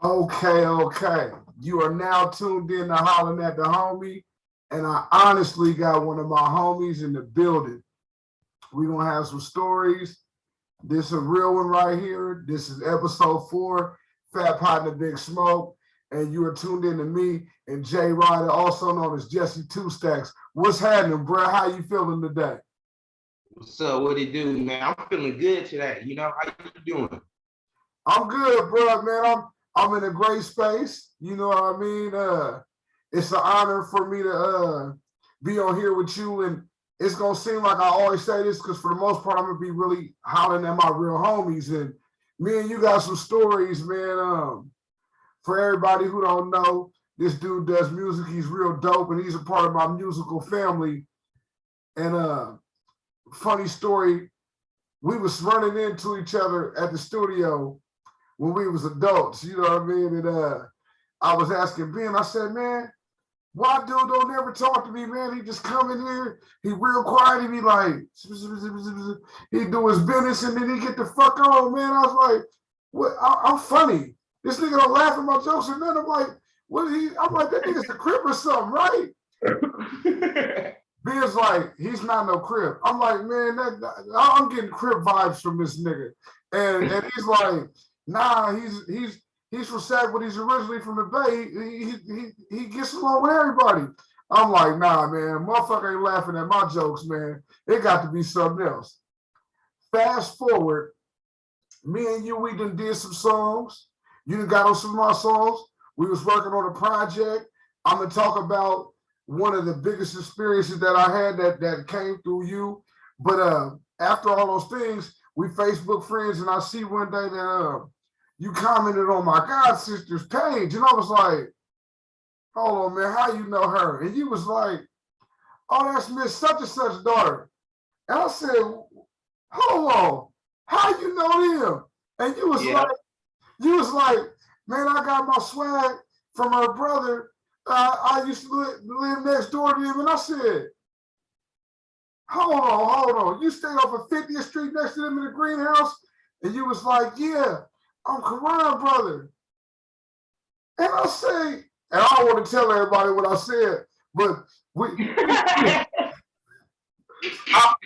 Okay. You are now tuned in to Hollin' at the Homie, and I honestly got one of my homies in the building. We're gonna have some stories. This is a real one right here. This is episode 4, Fat Partner Big Smoke, and you are tuned in to me and Jay Ridah, also known as Jessie Two Stacks. What's happening, bro? How you feeling today? What's up? What it do, man? I'm feeling good today. How you doing? I'm good, bro, man. I'm in a great space. You know what I mean? It's an honor for me to be on here with you, and it's gonna seem like I always say this because for the most part, I'm gonna be really hollering at my real homies, and me and you got some stories, man. For everybody who don't know, this dude does music. He's real dope, and he's a part of my musical family. And funny story, we was running into each other at the studio when we was adults, you know what I mean? And I was asking Ben, I said, man, why dude don't ever talk to me, man? He just come in here, he real quiet, he be like, he do his business and then he get the fuck on, man. I was like, what? I'm funny. This nigga don't laugh at my jokes and then I'm like, I'm like, that nigga's a crip or something, right? Ben's like, he's not no crip. I'm like, man, I'm getting crip vibes from this nigga. And he's like, nah, he's from Sac, but he's originally from the Bay. He gets along with everybody. I'm like, nah, man, motherfucker ain't laughing at my jokes, man. It got to be something else. Fast forward, me and you, we done did some songs. You done got on some of my songs. We was working on a project. I'm gonna talk about one of the biggest experiences that I had that came through you. But after all those things, we Facebook friends, and I see one day that you commented on my god sister's page, and I was like, "Hold on, man, how you know her?" And you was like, "Oh, that's Miss Such and Such daughter." And I said, "Hold on, how you know them?" And you was like, "Man, I got my swag from her brother. I used to live next door to him." And I said, hold on. You stayed off of 50th Street next to them in the greenhouse? And you was like, yeah, I'm Karan brother. And I say, and I don't want to tell everybody what I said, but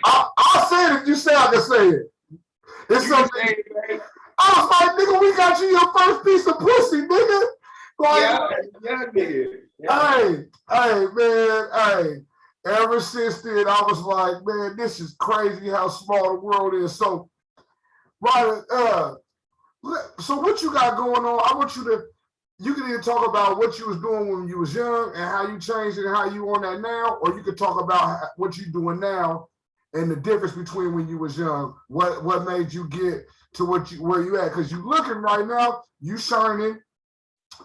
I'll say it if you say I can say it. It's something. I was like, nigga, we got you your first piece of pussy, nigga. Like, nigga. Hey, man, hey. Ever since then, I was like, man, this is crazy how small the world is. So, right, so what you got going on? I want you can either talk about what you was doing when you was young and how you changed it and how you on that now, or you could talk about what you doing now and the difference between when you was young. What made you get to where you at? Because you looking right now, you shining,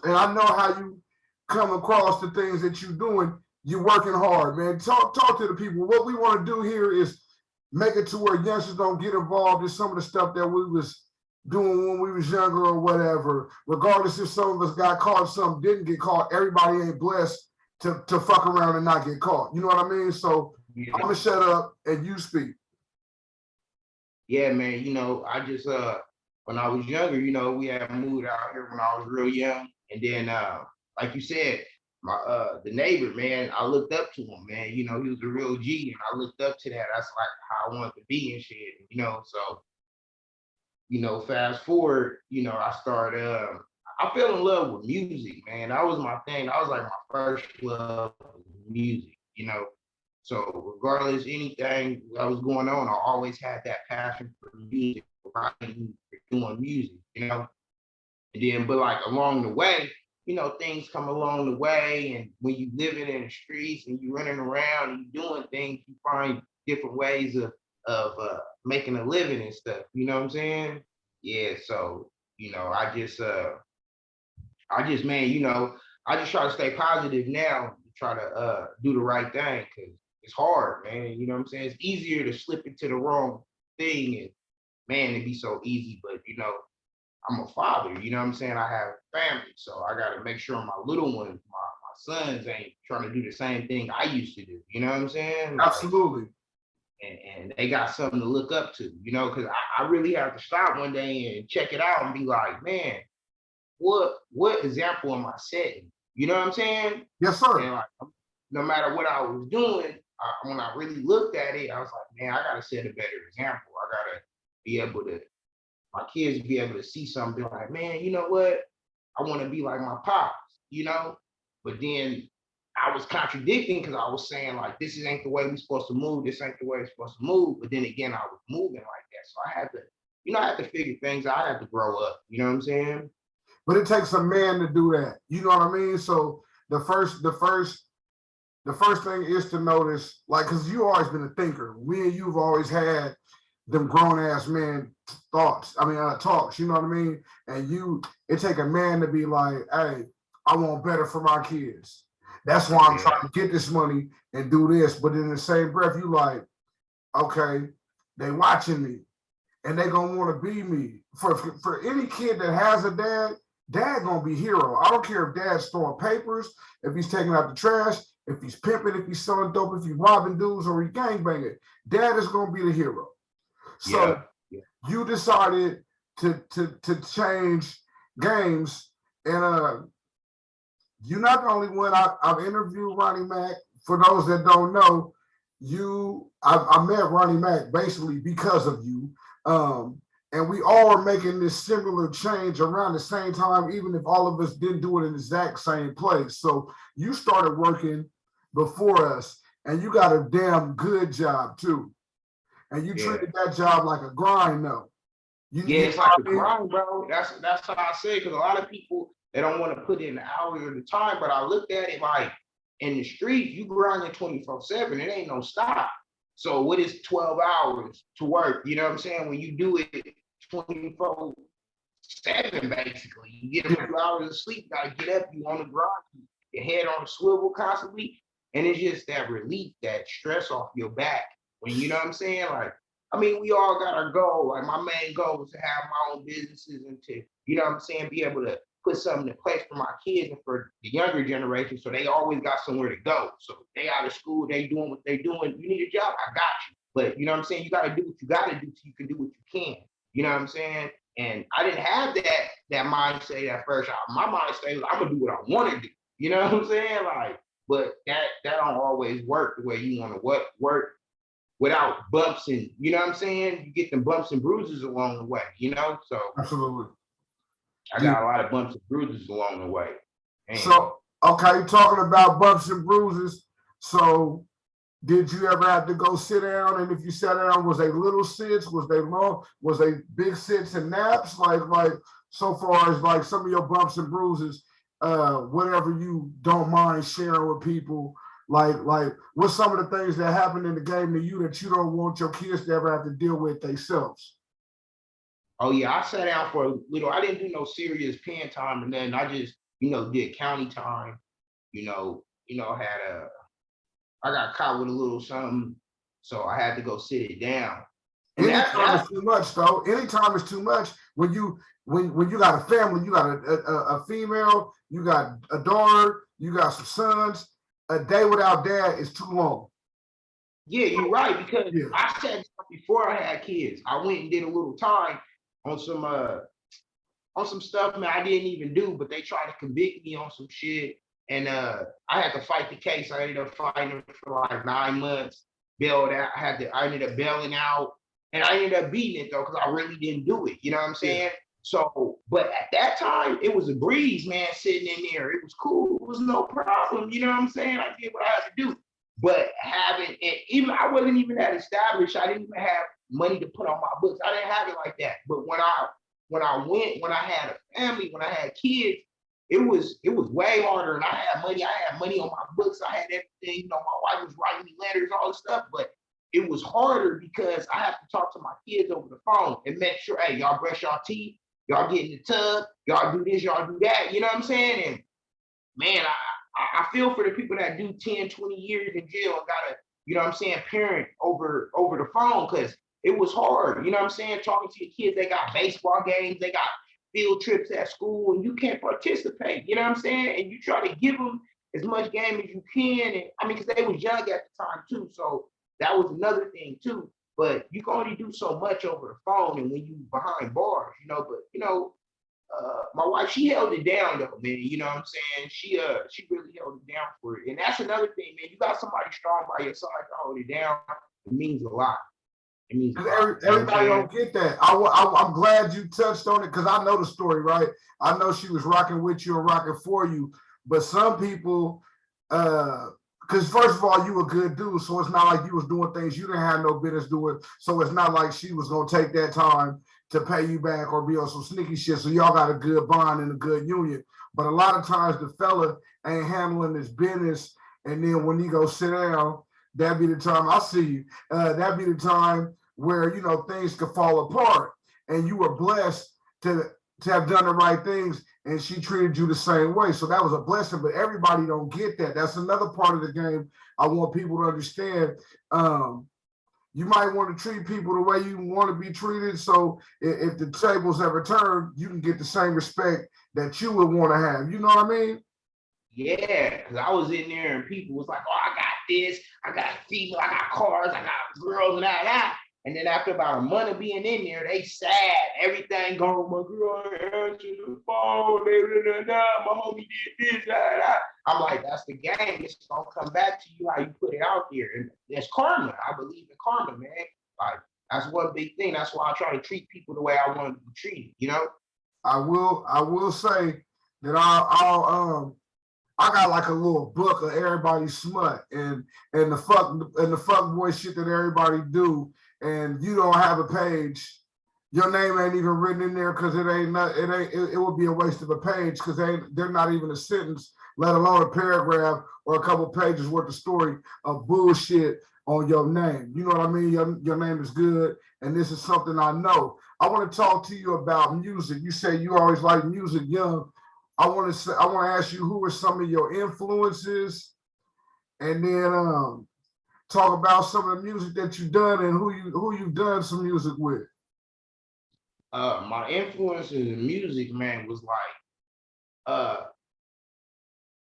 and I know how you come across the things that you doing. You're working hard, man. Talk to the people. What we want to do here is make it to where youngsters don't get involved in some of the stuff that we was doing when we was younger or whatever. Regardless if some of us got caught, some didn't get caught. Everybody ain't blessed to fuck around and not get caught. You know what I mean? So I'm gonna shut up and you speak. Yeah, man. I just when I was younger, we had moved out here when I was real young, and then like you said, my the neighbor, man, I looked up to him, man. He was a real G, and I looked up to that. That's like how I wanted to be and shit. So fast forward, I started. I fell in love with music, man. That was my thing. That was like my first love was music. So regardless anything that was going on, I always had that passion for music, for writing, for doing music. And then, but like along the way, things come along the way, and when you living in the streets and you running around and you doing things, you find different ways of making a living and stuff. You know what I'm saying? Yeah. So I just man, I just try to stay positive now, try to do the right thing because it's hard, man. You know what I'm saying? It's easier to slip into the wrong thing, and man, it'd be so easy. But I'm a father, you know what I'm saying? I have family, so I got to make sure my little ones, my sons, ain't trying to do the same thing I used to do. You know what I'm saying? Absolutely. And they got something to look up to, because I really have to stop one day and check it out and be like, man, what example am I setting? You know what I'm saying? Yes, sir. And like, no matter what I was doing, when I really looked at it, I was like, man, I gotta set a better example. I gotta be able to, my kids be able to see something like, man, you know what? I want to be like my pops, you know? But then I was contradicting because I was saying like, this ain't the way we're supposed to move. This ain't the way it's supposed to move. But then again, I was moving like that. So I had to, I had to figure things out. I had to grow up. You know what I'm saying? But it takes a man to do that. You know what I mean? So the first thing is to notice, like, because you always been a thinker. Me and you've always had them grown ass men thoughts. I mean, talks. You know what I mean? And it take a man to be like, hey, I want better for my kids. That's why I'm trying to get this money and do this. But in the same breath, you like, okay, they watching me, and they gonna want to be me. For any kid that has a dad gonna be hero. I don't care if dad's throwing papers, if he's taking out the trash, if he's pimping, if he's selling dope, if he's robbing dudes or he gangbanging. Dad is gonna be the hero. So you decided to change games, and you're not the only one. I've interviewed Ronnie Mac. For those that don't know, I met Ronnie Mac basically because of you. And we all are making this similar change around the same time, even if all of us didn't do it in the exact same place. So you started working before us, and you got a damn good job too. And you treated that job like a grind, though. It's like a grind, bro. That's how I say it, because a lot of people, they don't want to put in the hours or the time, but I looked at it like, in the street, you grinding 24/7. It ain't no stop. So what is 12 hours to work? You know what I'm saying? When you do it 24/7, basically, you get a few hours of sleep, you gotta get up, you on the grind, your head on the swivel constantly. And it's just that relief, that stress off your back. When, you know what I'm saying? Like, I mean, we all got our goal. Like, my main goal was to have my own businesses and to, you know what I'm saying, be able to put something in place for my kids and for the younger generation, so they always got somewhere to go. So they out of school, they doing what they doing. You need a job, I got you. But you know what I'm saying? You got to do what you got to do so you can do what you can. You know what I'm saying? And I didn't have that mindset at first. My mindset was, I'm gonna do what I want to do. You know what I'm saying? Like, but that don't always work the way you want to work without bumps, and you know what I'm saying? You get them bumps and bruises along the way, you know? So absolutely. I got a lot of bumps and bruises along the way. Man. So, okay, talking about bumps and bruises. So, did you ever have to go sit down? And if you sat down, was they little sits? Was they long? Was they big sits and naps? Like so far as like some of your bumps and bruises, whatever you don't mind sharing with people. Like what's some of the things that happened in the game to you that you don't want your kids to ever have to deal with themselves? Oh yeah, I sat down for a little. I didn't do no serious pen time, and then I just, did county time. I got caught with a little something, so I had to go sit it down. And anytime is too much, though. Anytime is too much. When you got a family, you got a female, you got a daughter, you got some sons. A day without dad is too long. Yeah, you're right, because I said before I had kids, I went and did a little time on some stuff, man, I didn't even do, but they tried to convict me on some shit. And I had to fight the case. I ended up fighting for like 9 months, bailed out. I ended up bailing out, and I ended up beating it though, because I really didn't do it. You know what I'm saying? Yeah. So, but at that time, it was a breeze, man, sitting in there. It was cool. It was no problem. You know what I'm saying? I did what I had to do. But I wasn't even that established. I didn't even have money to put on my books. I didn't have it like that. But when I had a family, when I had kids, it was way harder. And I had money on my books. I had everything. My wife was writing me letters, all this stuff. But it was harder because I have to talk to my kids over the phone and make sure, hey, y'all brush y'all teeth, y'all get in the tub, y'all do this, y'all do that. You know what I'm saying? And man, I feel for the people that do 10, 20 years in jail and gotta, parent over the phone, because it was hard. You know what I'm saying? Talking to your kids, they got baseball games, they got field trips at school, and you can't participate. You know what I'm saying? And you try to give them as much game as you can. And I mean, because they was young at the time too. So that was another thing too. But you can only do so much over the phone and when you behind bars, but my wife, she held it down though, man. You know what I'm saying? She really held it down for it. And that's another thing, man. You got somebody strong by your side to hold it down. It means a lot. It means a lot. Everybody don't get that. I'm glad you touched on it because I know the story, right? I know she was rocking with you and rocking for you, but some people, because first of all, you a good dude, so it's not like you was doing things you didn't have no business doing. So it's not like she was gonna take that time to pay you back or be on some sneaky shit. So y'all got a good bond and a good union. But a lot of times the fella ain't handling his business, and then when you go sit down, that be the time I see you. That be the time where you know things could fall apart, and you were blessed to have done the right things, and she treated you the same way. So that was a blessing. But everybody don't get that. That's another part of the game I want people to understand. You might want to treat people the way you want to be treated. So if the tables ever turn, you can get the same respect that you would want to have. You know what I mean? Yeah, because I was in there and people was like, oh, I got this, I got female, I got cars, I got girls, and that. And then after about a month of being in there, they sad. Everything going, my girl answered the phone, my homie did this, that. I'm like, that's the game. It's gonna come back to you how you put it out there. And it's karma. I believe in karma, man. Like, that's one big thing. That's why I try to treat people the way I want to be treated, you know? I will say that I got like a little book of everybody's smut and the fuck boy shit that everybody do, and you don't have a page. Your name ain't even written in there because it would be a waste of a page because they're not even a sentence, let alone a paragraph or a couple pages worth of story of bullshit on your name. You know what I mean? Your name is good, and this is something I know. I want to talk to you about music. You say you always like music young. I want to ask you who are some of your influences, and then talk about some of the music that you've done and who you've done some music with. My influences in music, man, was like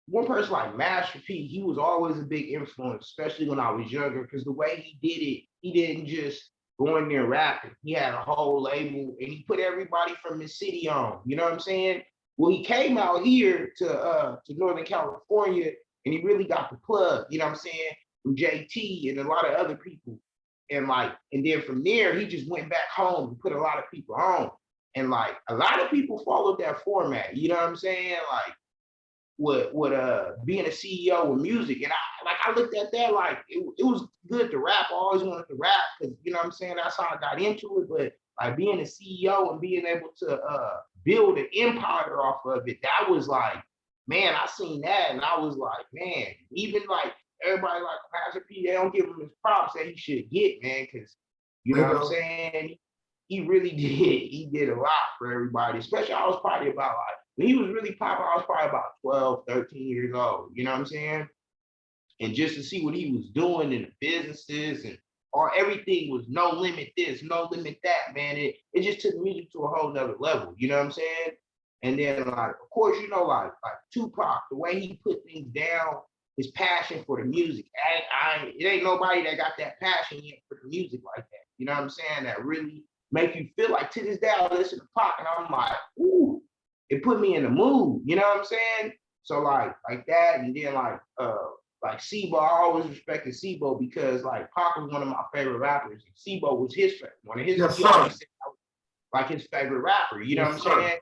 one person like Master P. He was always a big influence, especially when I was younger, because the way he did it, he didn't just go in there rapping. He had a whole label, and he put everybody from his city on. You know what I'm saying? Well, he came out here to Northern California, and he really got the plug. You know what I'm saying? From JT and a lot of other people. And then from there, he just went back home and put a lot of people on. And like a lot of people followed that format. You know what I'm saying? Like being a CEO of music. And I looked at that like it was good to rap. I always wanted to rap because you know what I'm saying, that's how I got into it. But like being a CEO and being able to build an empire off of it, that was like, man, I seen that and I was like, man, even like everybody like Master P, they don't give him his props that he should get, man, because you know what I'm saying? He really did. He did a lot for everybody, especially I was probably about like, when he was really popular, I was probably about 12, 13 years old, you know what I'm saying? And just to see what he was doing in the businesses and or everything was no limit this, no limit that, man. It just took music to a whole nother level, you know what I'm saying? And then like, of course, you know, like Tupac, the way he put things down, his passion for the music. It ain't nobody that got that passion yet for the music like that. You know what I'm saying? That really make you feel like to this day I listen to Pac and I'm like, ooh, it put me in the mood. You know what I'm saying? So like that, and then like Sebo, I always respected Sebo because like Pac was one of my favorite rappers. And Sebo was his favorite, one of his like his favorite rapper. You know what I'm saying?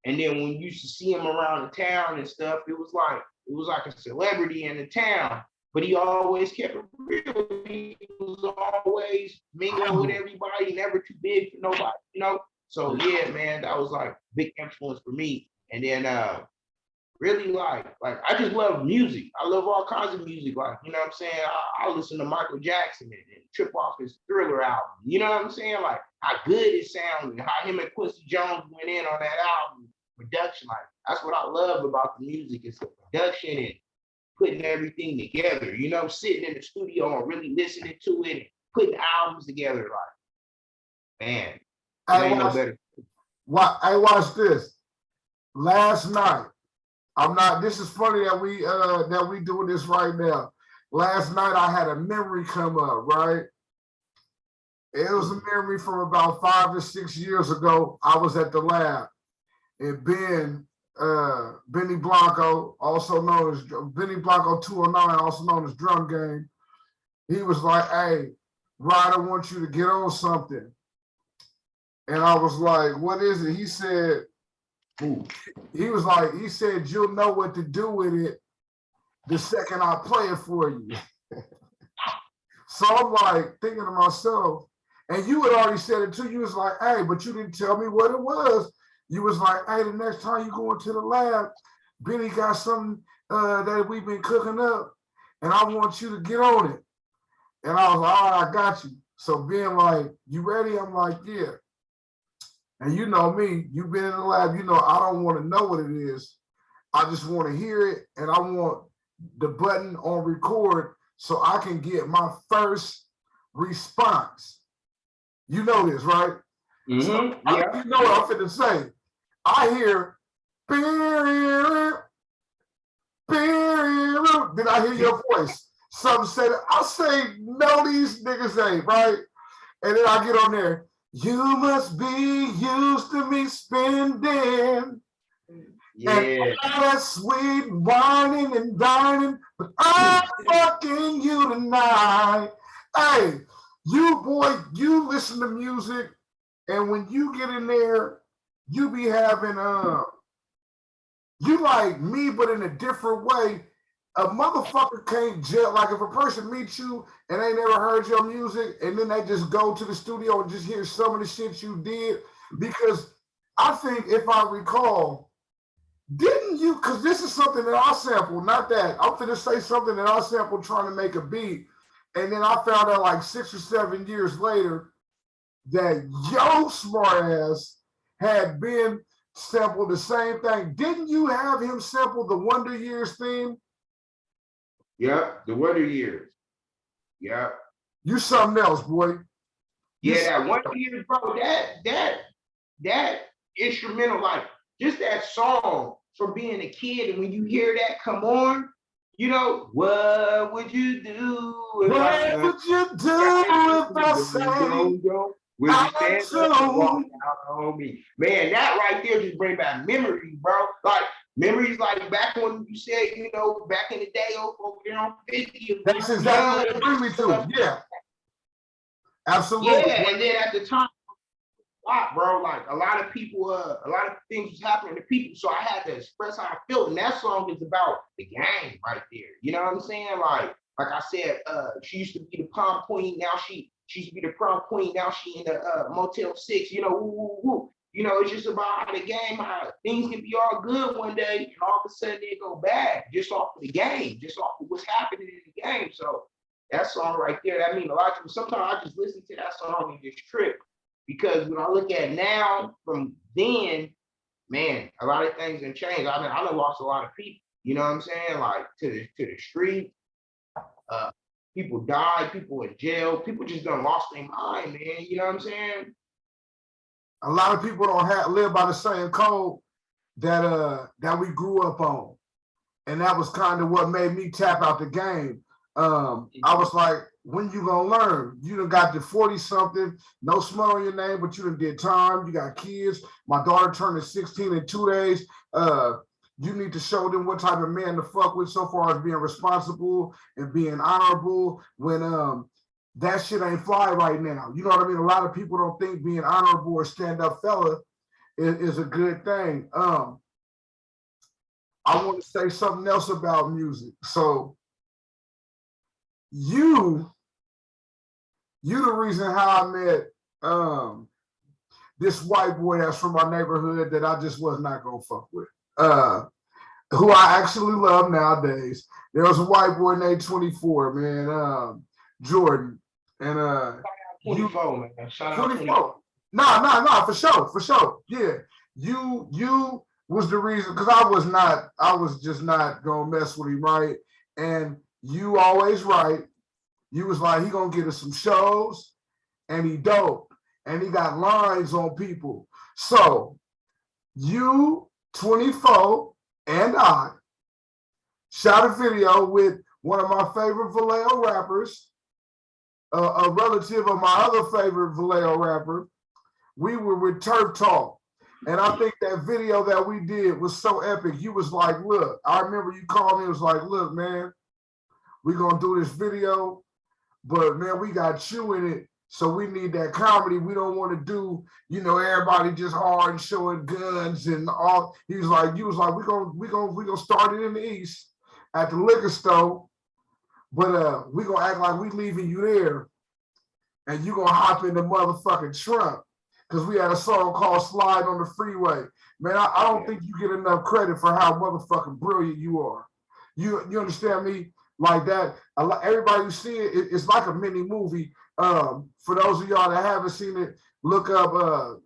And then when you used to see him around the town and stuff, it was like a celebrity in the town. But he always kept it real. He was always mingling with everybody, never too big for nobody, you know? So yeah, man, that was like big influence for me. And then really like I just love music. I love all kinds of music. Like, you know what I'm saying? I listen to Michael Jackson and trip off his Thriller album. You know what I'm saying? Like how good it sounds and how him and Quincy Jones went in on that album. Production, like that's what I love about the music. It's the production and putting everything together, you know, sitting in the studio and really listening to it and putting albums together. Like, man, ain't no better. I watched this last night. This is funny that we doing this right now. Last night I had a memory come up, right? It was a memory from about 5 to 6 years ago. I was at the lab. and Benny Blanco, also known as Benny Blanco 209, also known as Drum Game. He was like, "Hey, Ridah wants you to get on something." And I was like, "What is it?" He said, he said, "You'll know what to do with it the second I play it for you." So I'm like thinking to myself, and you had already said it too. You was like, "Hey, but you didn't tell me what it was." You was like, "Hey, the next time you go into the lab, Benny got something that we've been cooking up, and I want you to get on it." And I was like, "All right, I got you." So being like, "You ready?" I'm like, "Yeah." And you know me, you've been in the lab, you know I don't want to know what it is. I just want to hear it, and I want the button on record so I can get my first response. You know this, right? Mm-hmm. So Yeah. you know what I'm finna say. I hear, then I hear your voice. Something said, I say, no, these niggas ain't, right? And then I get on there, "You must be used to me spending." Yeah. And all that sweet whining and dining, but I'm fucking you tonight. Hey, you boy, you listen to music, and when you get in there, you be having you like me, but in a different way. A motherfucker can't judge. Like if a person meets you and they never heard your music, and then they just go to the studio and just hear some of the shit you did, because I think if I recall, didn't you? Because this is something that I sampled, not that. I'm finna say something that I sampled trying to make a beat, and then I found out like 6 or 7 years later that yo smart ass had been sampled the same thing. Didn't you have him sample the Wonder Years theme? Yeah, the Wonder Years. Yeah. You something else, boy. Yeah, that Wonder Years, bro. That instrumental, like just that song from being a kid, and when you hear that come on, you know, what would you do? What would you do if I sang? Would you stand up and walk out on me? Man, that right there just bring back memories, bro. Like memories like back when you said, you know, back in the day over there on 50. That's exactly what bring me to. Yeah. Absolutely. Yeah, and then at the time, bro, like a lot of people, a lot of things was happening to people, so I had to express how I felt, and that song is about the game right there. You know what I'm saying? Like I said, she used to be the prom queen. Now she used to be the prom queen. Now she in the Motel 6. You know, woo, woo, woo. You know, it's just about how the game, how things can be all good one day, and all of a sudden they go bad just off of the game, just off of what's happening in the game. So that song right there, that means a lot to me. Sometimes I just listen to that song and just trip. Because when I look at now from then, man, a lot of things have changed. I mean, I done lost a lot of people. You know what I'm saying? Like to the street. People died. People in jail. People just done lost their mind, man. You know what I'm saying? A lot of people don't live by the same code that we grew up on, and that was kind of what made me tap out the game. I was like, when you gonna learn? You done got to 40 something, no smell on your name, but you done did time. You got kids. My daughter turned 16 in 2 days. You need to show them what type of man to fuck with so far as being responsible and being honorable when that shit ain't fly right now. You know what I mean? A lot of people don't think being honorable or stand-up fella is a good thing. I want to say something else about music. So you the reason how I met this white boy that's from my neighborhood that I just was not gonna fuck with. Who I actually love nowadays. There was a white boy named 24, man, Jordan. And 24, man. Shout out 24. Nah, for sure. Yeah. You was the reason, because I was just not gonna mess with him, right? And you always right. You was like, he gonna get us some shows, and he dope, and he got lines on people. So you, 24, and I shot a video with one of my favorite Vallejo rappers, a relative of my other favorite Vallejo rapper. We were with Turf Talk. And I think that video that we did was so epic. You was like, look, I remember you called me, it was like, look, man, we're gonna do this video, but man, we got you in it. So we need that comedy. We don't want to do, everybody just hard and showing guns and all. He was like, you was like, we gonna start it in the East at the liquor store, but we gonna act like we leaving you there, and you gonna hop in the motherfucking trunk. Cause we had a song called Slide on the Freeway. Man, I don't think you get enough credit for how motherfucking brilliant you are. You understand me? Like that, everybody you see it's like a mini movie. For those of y'all that haven't seen it, look up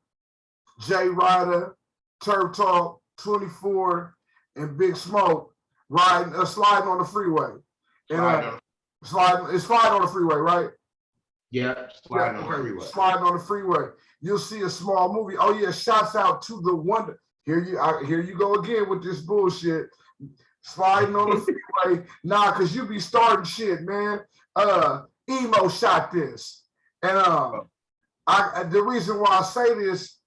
Jay Ridah, Turf Talk, 24, and Big Smoke sliding on the freeway. And sliding on the freeway, right? Yeah, sliding on the freeway. Sliding on the freeway. You'll see a small movie. Oh yeah, shouts out to the wonder. Here you go again with this bullshit. Sliding on the freeway. Nah, cause you be starting shit, man. Emo shot this. And the reason why I say this,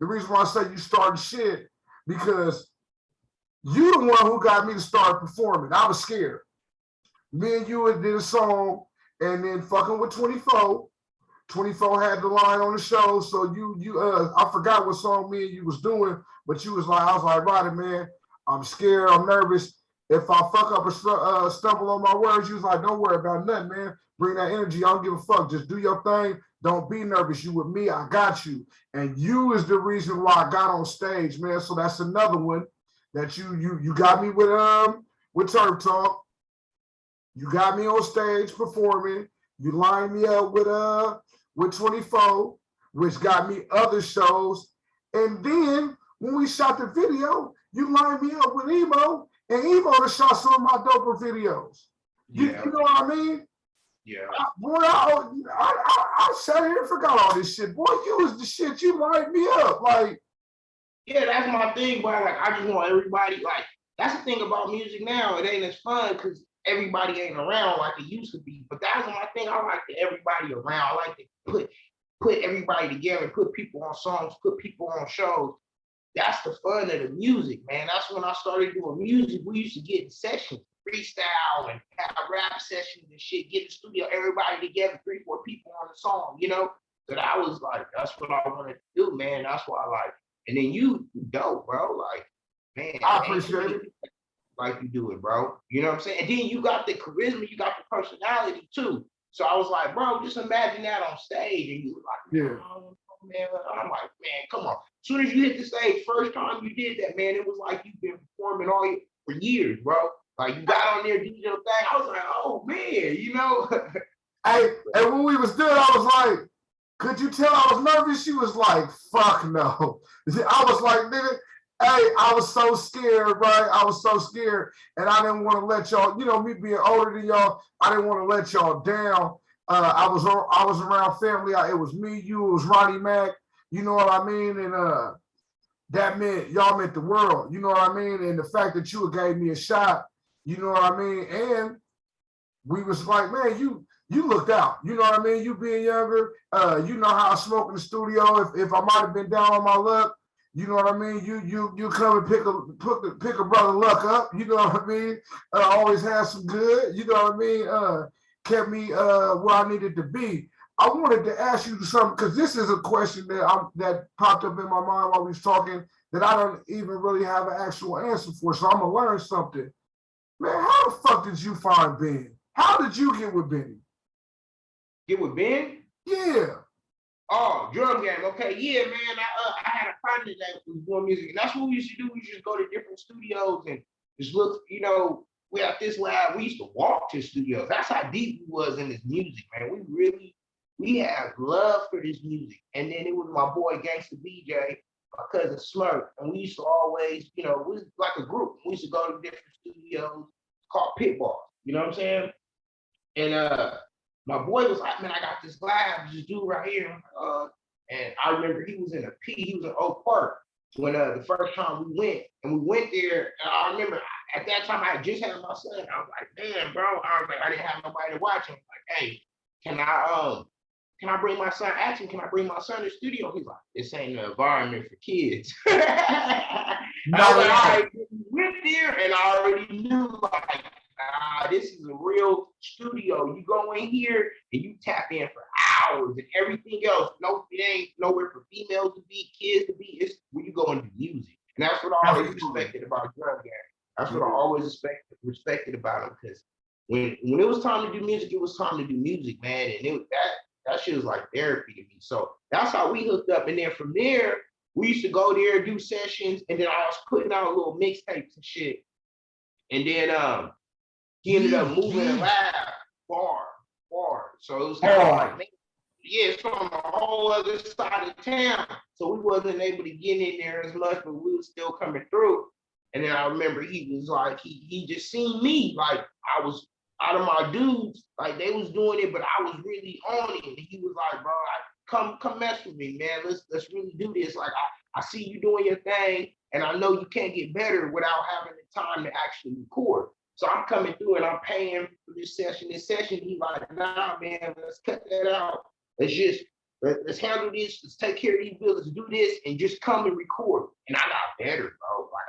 the reason why I say you starting shit, because you the one who got me to start performing. I was scared. Me and you did a song, and then fucking with 24. 24 had the line on the show, so I forgot what song me and you was doing, but you was like, I was like, Ridah, man, I'm scared, I'm nervous. If I fuck up or stumble on my words, you was like, don't worry about nothing, man. Bring that energy. I don't give a fuck. Just do your thing. Don't be nervous. You with me. I got you. And you is the reason why I got on stage, man. So that's another one that you got me with Turf Talk. You got me on stage performing. You lined me up with 24, which got me other shows. And then when we shot the video, you lined me up with Emo, and Emo shot some of my doper videos. You know what I mean? Yeah. I sat here and forgot all this shit. Boy, you was the shit. You lined me up. Like, yeah, that's my thing, boy. Like, I just want everybody, like, that's the thing about music now. It ain't as fun because everybody ain't around like it used to be. But that was my thing. I like to everybody around. I like to put everybody together, put people on songs, put people on shows. That's the fun of the music, man. That's when I started doing music. We used to get in sessions, freestyle and have rap sessions and shit, get in the studio, everybody together, 3-4 people on the song, So that was like, that's what I wanted to do, man. That's why I like, and then you dope, bro. Like, man, I appreciate it. Like you do it, bro. You know what I'm saying? And then you got the charisma, you got the personality too. So I was like, bro, just imagine that on stage. And you were like, yeah. Oh, man. I'm like, man, come on. As soon as you hit the stage, first time you did that, man, it was like you've been performing for years, bro. Like you got on there, did your thing. I was like, oh man, Hey, and when we was doing, I was like, could you tell I was nervous? She was like, fuck no. I was like, nigga, hey, I was so scared, right? I was so scared. And I didn't want to let y'all, me being older than y'all, I didn't want to let y'all down. I was around family. It was me, you, it was Ronnie Mac. You know what I mean? And that meant y'all meant the world. You know what I mean? And the fact that you gave me a shot, you know what I mean? And we was like, man, you looked out. You know what I mean? You being younger, you know how I smoke in the studio. If I might have been down on my luck, you know what I mean? You come and pick a brother luck up. You know what I mean? Always have some good. You know what I mean? Kept me where I needed to be. I wanted to ask you something because this is a question that popped up in my mind while we was talking that I don't even really have an actual answer for. So I'm gonna learn something. Man, how the fuck did you find Ben? How did you get with Benny? Get with Ben? Yeah. Oh, drum game. Okay, yeah, man. I had a partner that was doing music, and that's what we used to do. We used to go to different studios and just look. We at this lab. We used to walk to studios. That's how deep we was in this music, man. We had love for this music. And then it was my boy Gangsta BJ, my cousin Smurf, and we used to always, we was like a group. We used to go to different studios called pit balls. You know what I'm saying? And my boy was like, man, I got this lab, this dude right here. And I remember he was in Oak Park when the first time we went there. And I remember at that time I had just had my son. I was like, damn, bro. I was like, I didn't have nobody to watch him. Like, hey, can can I bring my son? Ask him, can I bring my son to the studio? He's like, this ain't the environment for kids. I was like, all right, we went there and I already knew like, this is a real studio. You go in here and you tap in for hours and everything else. No, it ain't nowhere for females to be, kids to be. It's where you go into music. And that's what I always respected about Drum Gang. That's what I always respected about him, because when it was time to do music, it was time to do music, man. And that shit was like therapy to me. So that's how we hooked up. And then from there, we used to go there, do sessions, and then I was putting out little mixtapes and shit. And then he ended up moving a lab far. So it was kind of like, man, yeah, it's on the whole other side of town. So we wasn't able to get in there as much, but we was still coming through. And then I remember he was like, he just seen me, like I was out of my dudes, like they was doing it, but I was really on it. And he was like, bro, come mess with me, man. Let's really do this. Like I see you doing your thing, and I know you can't get better without having the time to actually record. So I'm coming through and I'm paying for this session. He's like, nah, man, let's cut that out. Let's handle this. Let's take care of these bills. Let's do this and just come and record. And I got better, bro. Like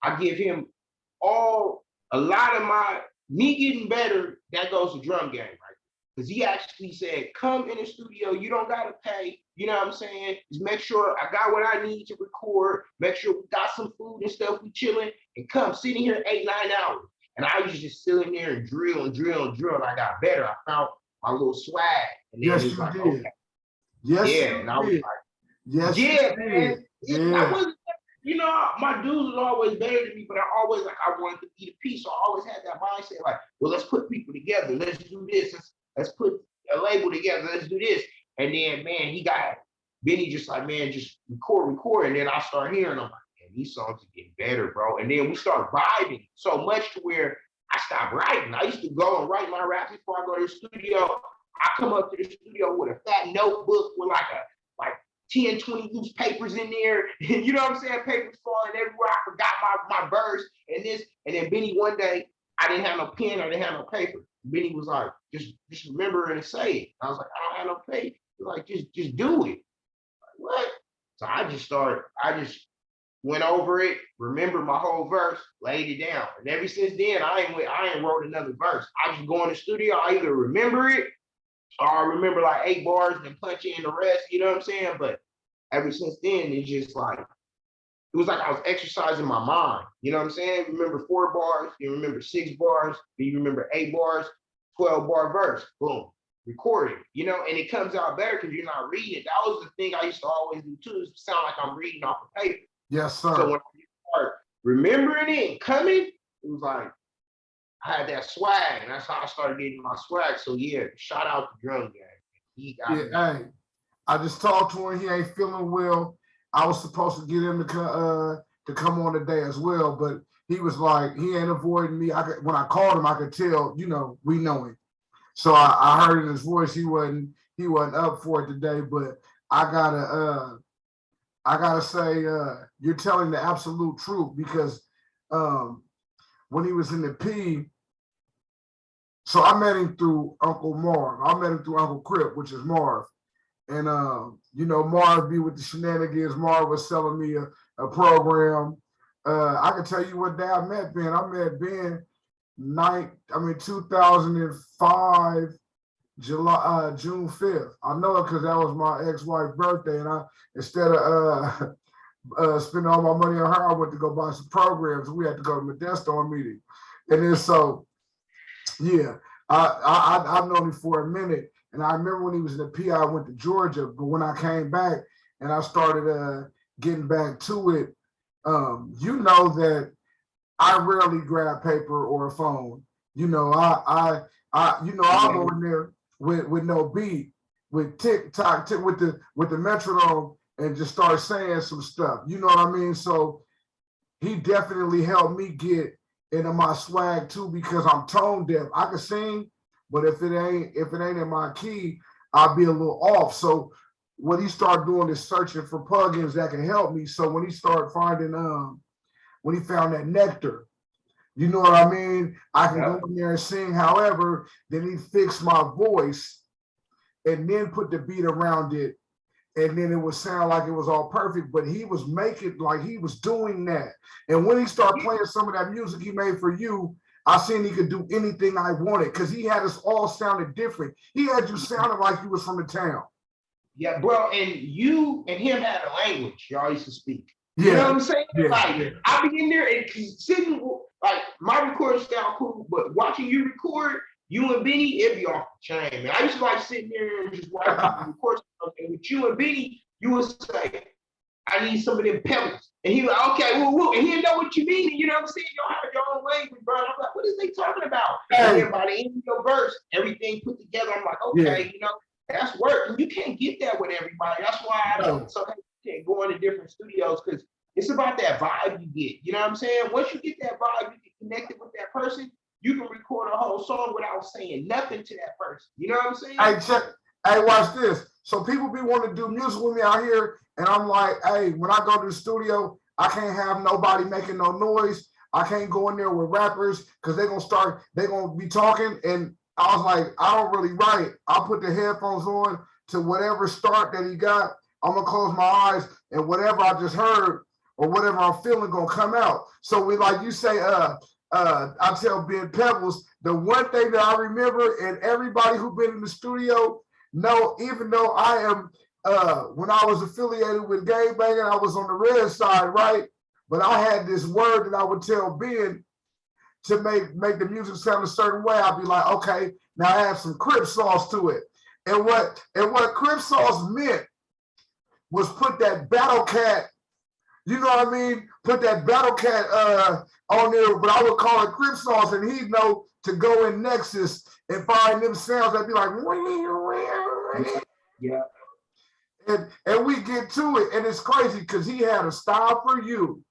I give him a lot of me getting better, that goes to Drum Gang, right? Because he actually said, come in the studio, you don't gotta pay, you know what I'm saying? Just make sure I got what I need to record, make sure we got some food and stuff, we chilling, and come sitting here 8-9 hours. And I used to just sit in there and drill, and I got better. I found my little swag. And then yes, he was like, did. okay. Yes, yeah, and I was like, yes, yeah, man. Yeah. I wasn't, my dudes was always better than me, but I always I wanted to be the piece. So I always had that mindset, like, well, let's put people together. Let's do this. Let's put a label together. Let's do this. And then, man, Benny just like, man, just record. And then I start hearing them like, man, these songs are getting better, bro. And then we start vibing so much to where I stopped writing. I used to go and write my raps before I go to the studio. I come up to the studio with a fat notebook with like 10, 20 loose papers in there. You know what I'm saying? Papers falling everywhere. I forgot my verse and this. And then Benny, one day, I didn't have no pen, I didn't have no paper. Benny was like, just remember and say it. I was like, I don't have no paper. He's like, just do it. Like, what? So I just went over it, remembered my whole verse, laid it down. And ever since then, I ain't wrote another verse. I just go in the studio, I either remember it, or I remember like 8 bars and then punch in the rest, you know what I'm saying? But ever since then, it's just like, it was like I was exercising my mind. You know what I'm saying? You remember 4 bars, you remember 6 bars, then you remember 8 bars, 12-bar verse, boom, record it, and it comes out better because you're not reading it. That was the thing I used to always do too, is sound like I'm reading off of paper. Yes, sir. So when I start remembering it and coming, it was like, I had that swag, and that's how I started getting my swag. So yeah, shout out to Drum Gang. Hey, I just talked to him. He ain't feeling well. I was supposed to get him to come on today as well, but he was like, he ain't avoiding me. When I called him, I could tell, we know him. So I heard in his voice he wasn't up for it today. But I gotta say, you're telling the absolute truth, because when he was in the P, so I met him through Uncle Marv. I met him through Uncle Crip, which is Marv. And, Marv be with the shenanigans. Marv was selling me a program. I can tell you what day I met Ben. I met Ben 2005, June 5th. I know it because that was my ex-wife's birthday. And instead of spending all my money on her, I went to go buy some programs. We had to go to Modesto meeting. And then so, yeah, I've known him for a minute. And I remember when he was in the PI, I went to Georgia. But when I came back and I started getting back to it, that I rarely grab paper or a phone. I'll go in there with no beat, with tick-tock, with the metronome, and just start saying some stuff. You know what I mean? So he definitely helped me get into my swag too, because I'm tone deaf. I can sing, but if it ain't in my key, I'll be a little off. So what he started doing is searching for plugins that can help me. So when he started finding, when he found that Nectar, you know what I mean? I can go in there and sing. However, then he fixed my voice and then put the beat around it, and then it would sound like it was all perfect. But he was making like he was doing that. And when he started playing some of that music he made for you, I seen he could do anything I wanted because he had us all sounded different. He had you sounding like you was from the town. Yeah, bro, and you and him had a language y'all used to speak. Yeah. You know what I'm saying? Yeah. Like, I be in there and sitting, like, my recording style cool, but watching you record, you and Benny, it'd be off the chain, man. I used to like sitting there and just watching you record something. With you and Benny, you would say, I need some of them pebbles. And he was like, okay, woo. And he didn't know what you mean. And you know what I'm saying? Y'all have your own language, bro. And I'm like, what is they talking about? And then by the end of your verse, everything put together, I'm like, okay, you know, that's work. And you can't get that with everybody. That's why I don't so you can't go into different studios because it's about that vibe you get. You know what I'm saying? Once you get that vibe, you get connected with that person, you can record a whole song without saying nothing to that person. You know what I'm saying? Hey, watch this. So people be wanting to do music with me out here, and I'm like, hey, when I go to the studio, I can't have nobody making no noise. I can't go in there with rappers because they're gonna be talking. And I was like, I don't really write. I'll put the headphones on to whatever start that he got. I'm gonna close my eyes, and whatever I just heard or whatever I'm feeling gonna come out. So we, like you say, I tell Ben Pebbles, the one thing that I remember, and everybody who been in the studio know, even though I am, when I was affiliated with Gangbanging, I was on the red side, right? But I had this word that I would tell Ben to make the music sound a certain way. I'd be like, okay, now I have some Crip sauce to it. And what Crip sauce meant was put that Battle Cat, you know what I mean? Put that Battle Cat on there, but I would call it Crip sauce, and he'd know to go in Nexus and find them sounds that'd be like, yeah. And we get to it, and it's crazy because he had a style for you,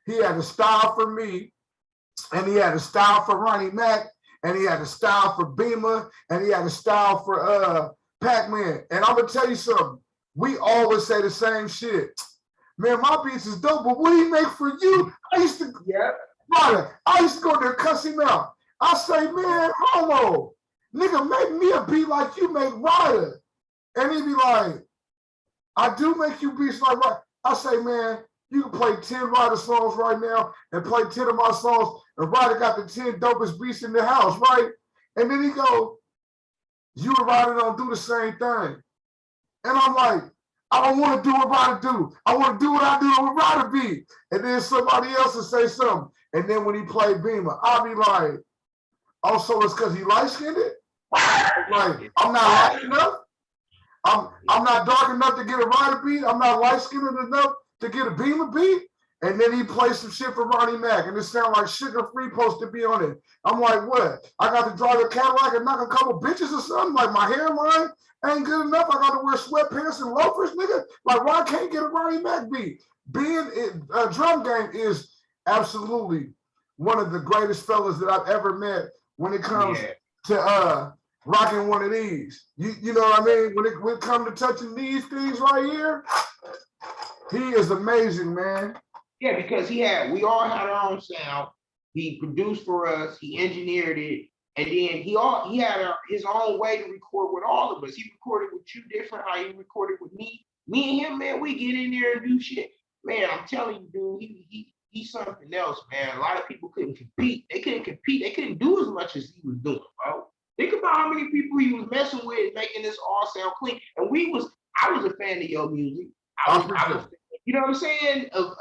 he had a style for me, and he had a style for Ronnie Mac, and he had a style for Beamer, and he had a style for Pac-Man. And I'm gonna tell you something, we always say the same shit. Man, my beats is dope, but what do he make for you? I used to, brother, I used to go there and cuss him out. I say, man, Holla, nigga, make me a beat like you make Ridah. And he'd be like, I do make you beats like Ridah. I say, man, you can play 10 Ridah songs right now and play 10 of my songs, and Ridah got the 10 dopest beats in the house, right? And then he go, you and Ridah don't do the same thing. And I'm like, I don't want to do what Ridah do. I want to do what I do with Ridah beat. And then somebody else will say something. And then when he played Beamer, I'll be like, oh, so it's because he light-skinned it? Like, I'm not light enough? I'm not dark enough to get a Ridah beat? I'm not light-skinned enough to get a Beamer beat? And then he plays some shit for Ronnie Mac, and it sounds like Sugar Free supposed to be on it. I'm like, what? I got to drive a Cadillac and knock a couple bitches or something? Like my hairline ain't good enough? I got to wear sweatpants and loafers, nigga? Like, why I can't get a Ronnie Mac beat? Being Drum Game is absolutely one of the greatest fellas that I've ever met when it comes to rocking one of these. You know what I mean? When it comes to touching these things right here, he is amazing, man. Yeah, because we all had our own sound. He produced for us, he engineered it, and then he had his own way to record with all of us. He recorded with you different, how he recorded with me. Me and him, man, we get in there and do shit. Man, I'm telling you, dude, he's something else, man. A lot of people couldn't compete. They couldn't compete. They couldn't do as much as he was doing, bro. Think about how many people he was messing with, making this all sound clean. And I was a fan of your music. I was you know what I'm saying? Of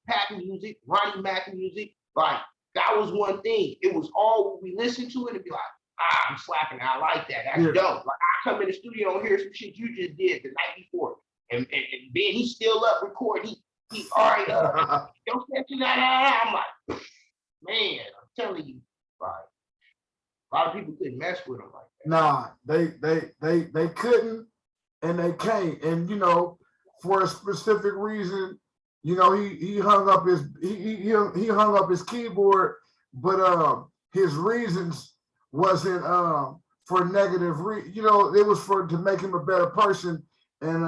Pac music, Ronnie Mac music. Like, that was one thing. It was all when we listened to it and be like, I'm slapping. I like that. That's dope. Like, I come in the studio and hear some shit you just did the night before. And Ben, he's still up recording. He all right, don't mention that. I'm like, man, I'm telling you, like, a lot of people couldn't mess with him like that. Nah, they couldn't, and they can't. And you know, for a specific reason, you know, he hung up his keyboard, but his reasons wasn't for negative you know, it was to make him a better person. And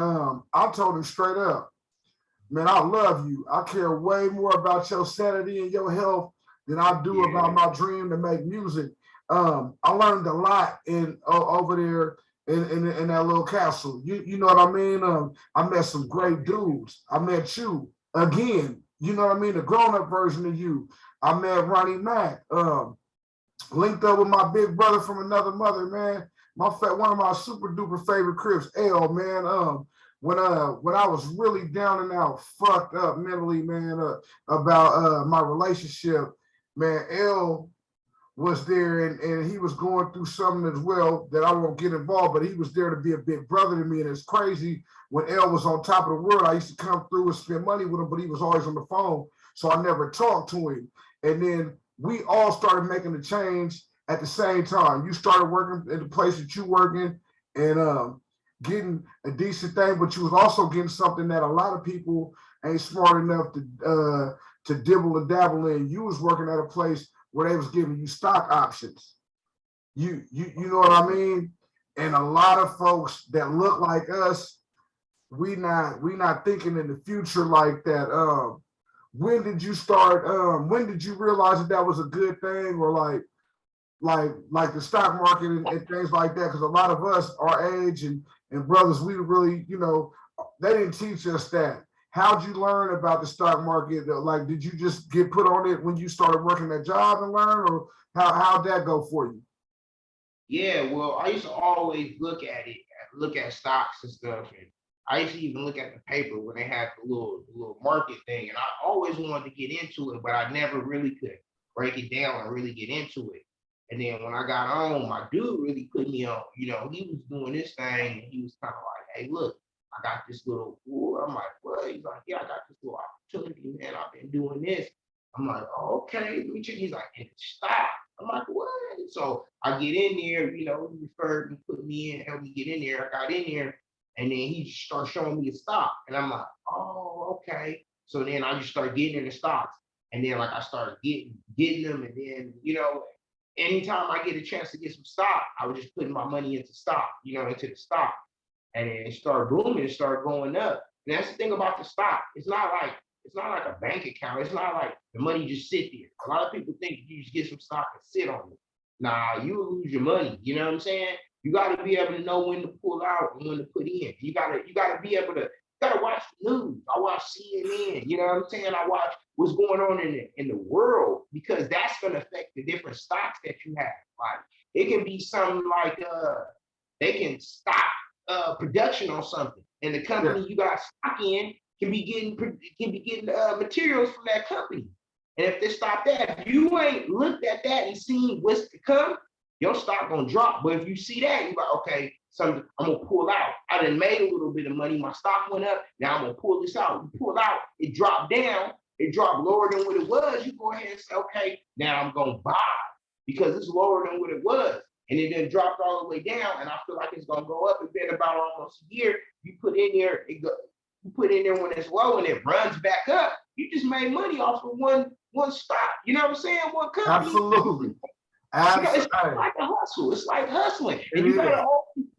I told him straight up, man, I love you. I care way more about your sanity and your health than I do about my dream to make music. I learned a lot over there in that little castle. You know what I mean? I met some great dudes. I met you again. You know what I mean? The grown-up version of you. I met Ronnie Mack. Linked up with my big brother from another mother, man. One of my super duper favorite Crips, L, man. When I was really down and out, fucked up mentally, man, about my relationship, man, L was there and he was going through something as well that I won't get involved, but he was there to be a big brother to me. And it's crazy, when L was on top of the world, I used to come through and spend money with him, but he was always on the phone, so I never talked to him. And then we all started making the change at the same time. You started working in the place that you working and getting a decent thing, but you was also getting something that a lot of people ain't smart enough to dibble and dabble in. You was working at a place where they was giving you stock options. You know what I mean? And a lot of folks that look like us, we not thinking in the future like that. When did you start? When did you realize that was a good thing, or like the stock market and things like that? Because a lot of us, our age and brothers, we really, they didn't teach us that. How'd you learn about the stock market? Like, did you just get put on it when you started working that job and learn, or how'd that go for you? Yeah, well, I used to always look at stocks and stuff, and I used to even look at the paper when they had the little market thing, and I always wanted to get into it, but I never really could break it down and really get into it. And then when I got on, my dude really put me on. He was doing this thing, and he was kind of like, "Hey, look, I got this little." I'm like, "What?" He's like, "Yeah, I got this little opportunity, man. I've been doing this." I'm like, "Oh, okay, let me check." He's like, "And stop." I'm like, "What?" So I get in there, he referred me, put me in, helped me get in there. I got in there, and then he started showing me a stock, and I'm like, "Oh, okay." So then I just started getting into stocks, and then like I started getting them, and then anytime I get a chance to get some stock, I was just putting my money into stock, into the stock, and then it started booming, it started going up. And that's the thing about the stock. It's not like a bank account. It's not like the money just sit there. A lot of people think you just get some stock and sit on it. Nah, you will lose your money. You know what I'm saying? You got to be able to know when to pull out and when to put in. You gotta be able to. You gotta watch the news. I watch CNN. You know what I'm saying? I watch what's going on in the world, because that's gonna affect the different stocks that you have. Like, it can be something like they can stop production on something, and the company you got stock in can be getting materials from that company. And if they stop that, if you ain't looked at that and seen what's to come, your stock gonna drop. But if you see that, you're like, okay, I'm gonna pull out. I done made a little bit of money. My stock went up. Now I'm gonna pull this out. You pull out, it dropped down. It dropped lower than what it was. You go ahead and say, okay, now I'm gonna buy because it's lower than what it was. And it then dropped all the way down, and I feel like it's gonna go up. It's been about almost a year. You put in there, you put in there when it's low and it runs back up. You just made money off of one stock. You know what I'm saying? One company. Absolutely. It's like a hustle. It's like hustling. And you gotta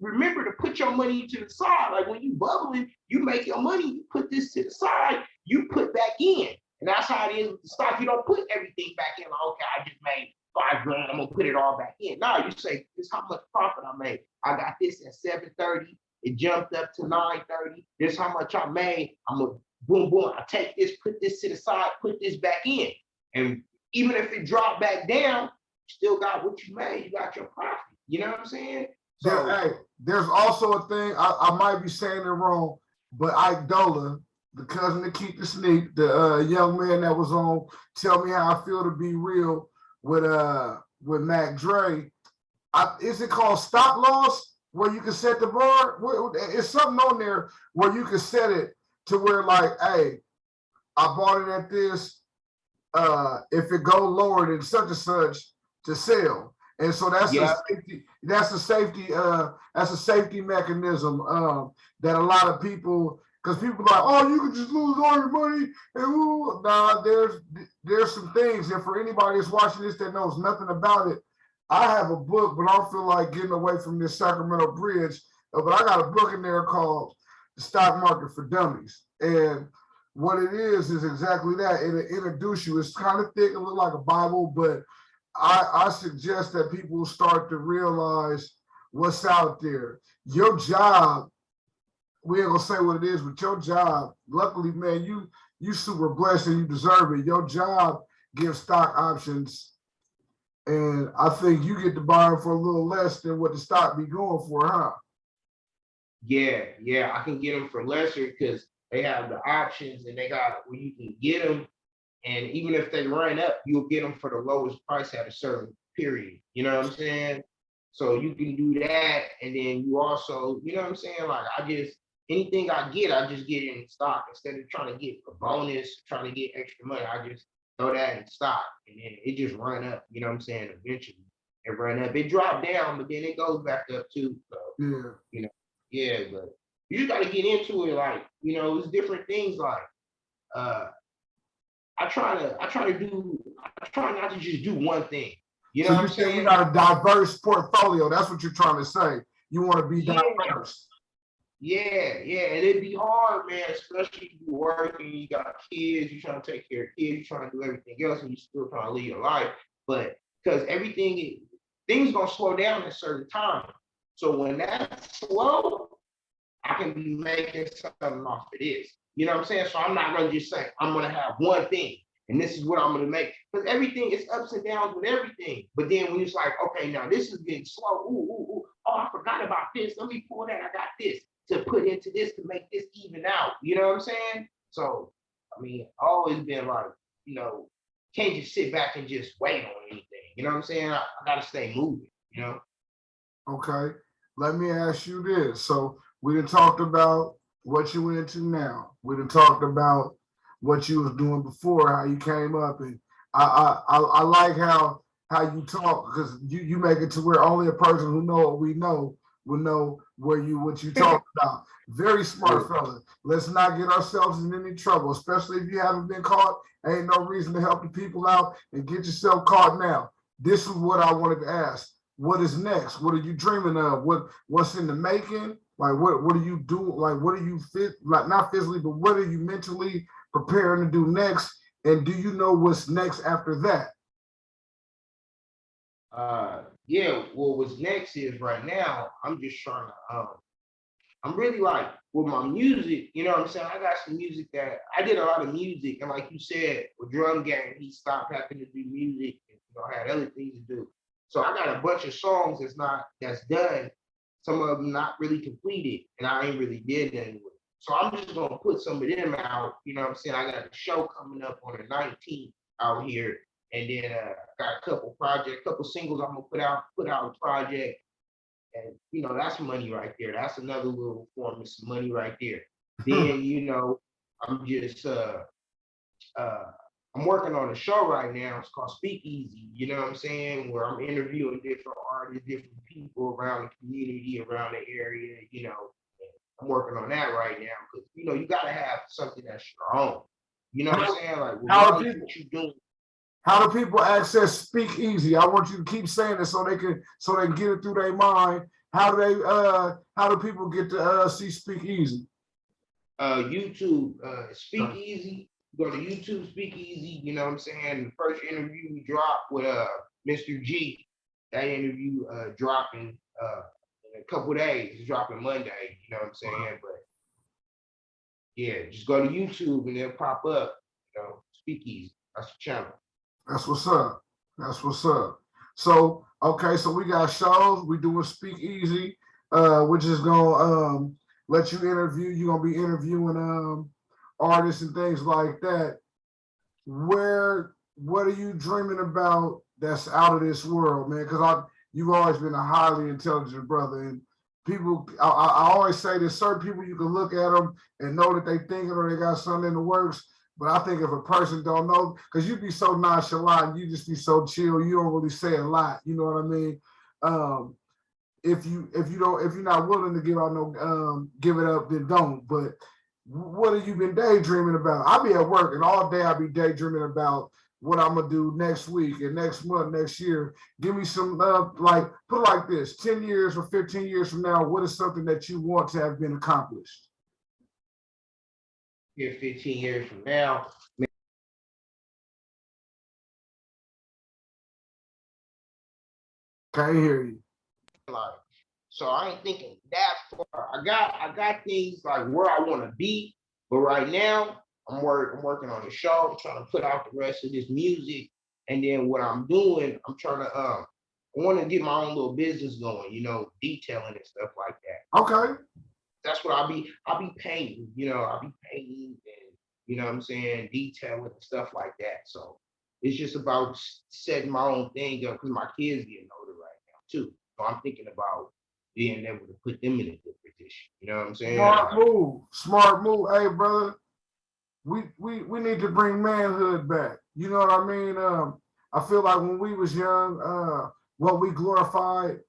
remember to put your money to the side. Like when you bubbling, you make your money, you put this to the side, you put back in. And that's how it is with the stock. You don't put everything back in. Like, okay, I just made $5,000. I'm gonna put it all back in. No, you say, this is how much profit I made. I got this at 7:30. It jumped up to 9:30. This is how much I made. I'm gonna boom, boom. I take this, put this to the side, put this back in. And even if it dropped back down, you still got what you made. You got your profit. You know what I'm saying? So, hey, there's also a thing, I might be saying it wrong, but Ike Dola, the cousin of Keith the Sneak, the young man that was on Tell Me How I Feel to Be Real with Mac Dre, is it called stop loss, where you can set the bar? It's something on there where you can set it to where, like, hey, I bought it at this, if it go lower than such and such, to sell. And so that's a safety mechanism that a lot of people, because people are like, oh, you can just lose all your money. And nah, there's some things, and for anybody that's watching this that knows nothing about it, I have a book, but I don't feel like getting away from this Sacramento bridge. But I got a book in there called The Stock Market for Dummies. And what it is exactly that. It'll introduce you. It's kind of thick, it looks like a Bible, but I suggest that people start to realize what's out there. Your job, we ain't gonna say what it is, but your job, luckily, man, you super blessed and you deserve it. Your job gives stock options, and I think you get to buy them for a little less than what the stock be going for, huh? Yeah, I can get them for lesser because they have the options and they got where you can get them. And even if they run up, you'll get them for the lowest price at a certain period. You know what I'm saying? So you can do that. And then you also, you know what I'm saying? Like anything I just get in stock instead of trying to get a bonus, trying to get extra money. I just throw that in stock and then it just run up. You know what I'm saying? Eventually it run up. It dropped down, but then it goes back up too. So, Yeah. you know, yeah, but you just got to get into it. Like, it's different things like, I try not to just do one thing. You know So what you I'm say you saying? got a diverse portfolio. That's what you're trying to say. You want to be Yeah, diverse. yeah. And it'd be hard, man, especially if you're working, you got kids, you're trying to take care of kids, you're trying to do everything else, and you're still trying to live your life. But because things gonna slow down at a certain time. So when that's slow, I can be making something off of this. You know what I'm saying? So I'm not gonna just say I'm gonna have one thing and this is what I'm gonna make. Because everything is ups and downs with everything. But then when it's like, okay, now this is getting slow. Ooh. Oh, I forgot about this. Let me pull that. I got this to put into this to make this even out. You know what I'm saying? So I mean, always been like, can't just sit back and just wait on anything. You know what I'm saying? I gotta stay moving, you know? Okay. Let me ask you this. So we done talked about what you into now. We done talked about what you was doing before, how you came up, and I like how you talk because you make it to where only a person who know what we know will know what you talk about. Very smart fella. Let's not get ourselves in any trouble, especially if you haven't been caught. Ain't no reason to help the people out and get yourself caught now. This is what I wanted to ask. What is next? What are you dreaming of? What's in the making? Like what do you do? Like what do you fit like not physically, but what are you mentally preparing to do next? And do you know what's next after that? Yeah, well what's next is right now, I'm just trying to I'm really like with my music, you know what I'm saying? I got some music that I did a lot of music, and like you said, with Drum Gang, he stopped having to do music and had other things to do. So I got a bunch of songs that's done, some of them not really completed, and I ain't really did nothing with it. So I'm just gonna put some of them out, you know what I'm saying? I got a show coming up on the 19th out here, and then got a couple singles I'm gonna put out a project, and that's money right there. That's another little form of some money right there. Then I'm just uh I'm working on a show right now. It's called Speakeasy. You know what I'm saying? Where I'm interviewing different artists, different people around the community, around the area. I'm working on that right now because you gotta have something that's your own. You know what I'm saying? Like regardless of what you're doing. How do people access Speakeasy? I want you to keep saying it so they can get it through their mind. How do people get to see Speakeasy? YouTube, Speakeasy. Go to YouTube, Speakeasy. You know what I'm saying? The first interview we dropped with Mr. G. That interview dropping in a couple days. It's dropping Monday. You know what I'm saying? But yeah, just go to YouTube and it'll pop up. Speakeasy. That's the channel. That's what's up. That's what's up. So okay, so we got shows. We doing Speakeasy, which is gonna let you interview. You're gonna be interviewing artists and things like that. What are you dreaming about that's out of this world, man? Because you've always been a highly intelligent brother, and people, I always say there's certain people you can look at them and know that they thinking or they got something in the works. But I think if a person don't know, because you be so nonchalant, you just be so chill, you don't really say a lot. You know what I mean? If you're not willing to give it up, then don't. But what have you been daydreaming about? I'll be at work and all day I'll be daydreaming about what I'm gonna do next week and next month, next year. Give me some like put it like this: 10 years or 15 years from now, what is something that you want to have been accomplished? Here 15 years from now. Can't hear you. Like So I ain't thinking that far. I got things like where I want to be, but right now I'm working on the show. I'm trying to put out the rest of this music, and then what I'm doing, I'm trying to I want to get my own little business going, detailing and stuff like that. Okay. That's what I'll be painting, I'll be painting and what I'm saying, detailing and stuff like that. So it's just about setting my own thing up because my kids getting older right now too. So I'm thinking about being able to put them in a good position. You know what I'm saying? Smart move. Smart move. Hey, brother, we need to bring manhood back. You know what I mean? I feel like when we was young, what we glorified